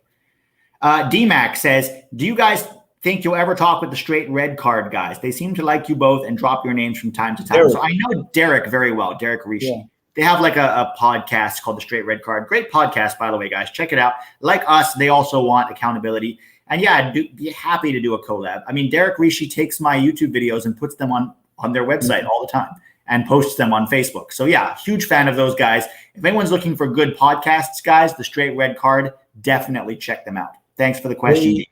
DMAC says, do you guys think you'll ever talk with the straight red card guys? They seem to like you both and drop your names from time to time. Derek. So I know Derek very well, Derek Rishi. Yeah. They have a podcast called The Straight Red Card. Great podcast, by the way, guys. Check it out. Like us, they also want accountability. And yeah, I'd be happy to do a collab. I mean, Derek Rishi takes my YouTube videos and puts them on their website all the time and posts them on Facebook. So yeah, huge fan of those guys. If anyone's looking for good podcasts, guys, The Straight Red Card, definitely check them out. Thanks for the question. Hey,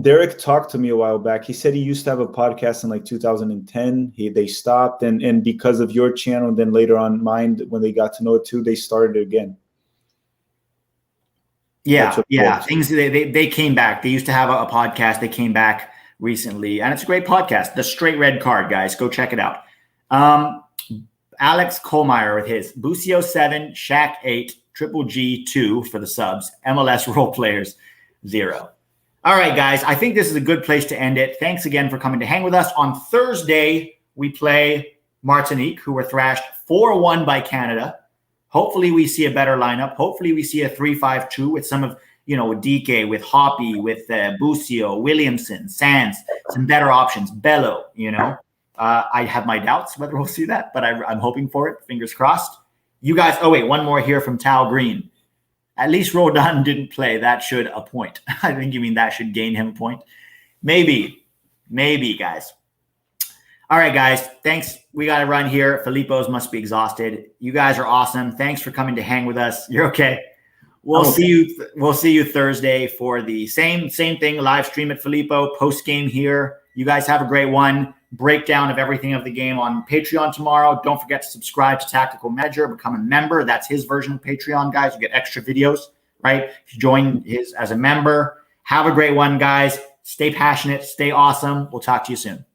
Derek talked to me a while back. He said he used to have a podcast in 2010. They stopped, and because of your channel, then later on mine, when they got to know it too, they started it again. Yeah. Things they came back. They used to have a podcast. They came back recently, and it's a great podcast. The Straight Red Card, guys, go check it out. Alex Kohlmeyer with his Busio 7, Shaq 8, Triple G 2 for the subs, MLS role players 0. All right, guys, I think this is a good place to end it. Thanks again for coming to hang with us. On Thursday, we play Martinique, who were thrashed 4-1 by Canada. Hopefully we see a better lineup. Hopefully we see a 3-5-2 with some of, with DK, with Hoppy, with Busio, Williamson, Sands, some better options, Bello, I have my doubts whether we'll see that, but I'm hoping for it. Fingers crossed. You guys, oh wait, one more here from Tal Green. At least Roldan didn't play. That should a point. I think you mean that should gain him a point. Maybe, guys. All right, guys. Thanks. We got to run here. Filippo's must be exhausted. You guys are awesome. Thanks for coming to hang with us. You're okay. We'll see you. We'll see you Thursday for the same thing. Live stream at Filippo. Post game here. You guys have a great one. Breakdown of everything of the game on Patreon tomorrow. Don't forget to subscribe to Tactical Manager. Become a member. That's his version of Patreon, guys. You get extra videos, right? If you join his as a member. Have a great one, guys. Stay passionate. Stay awesome. We'll talk to you soon.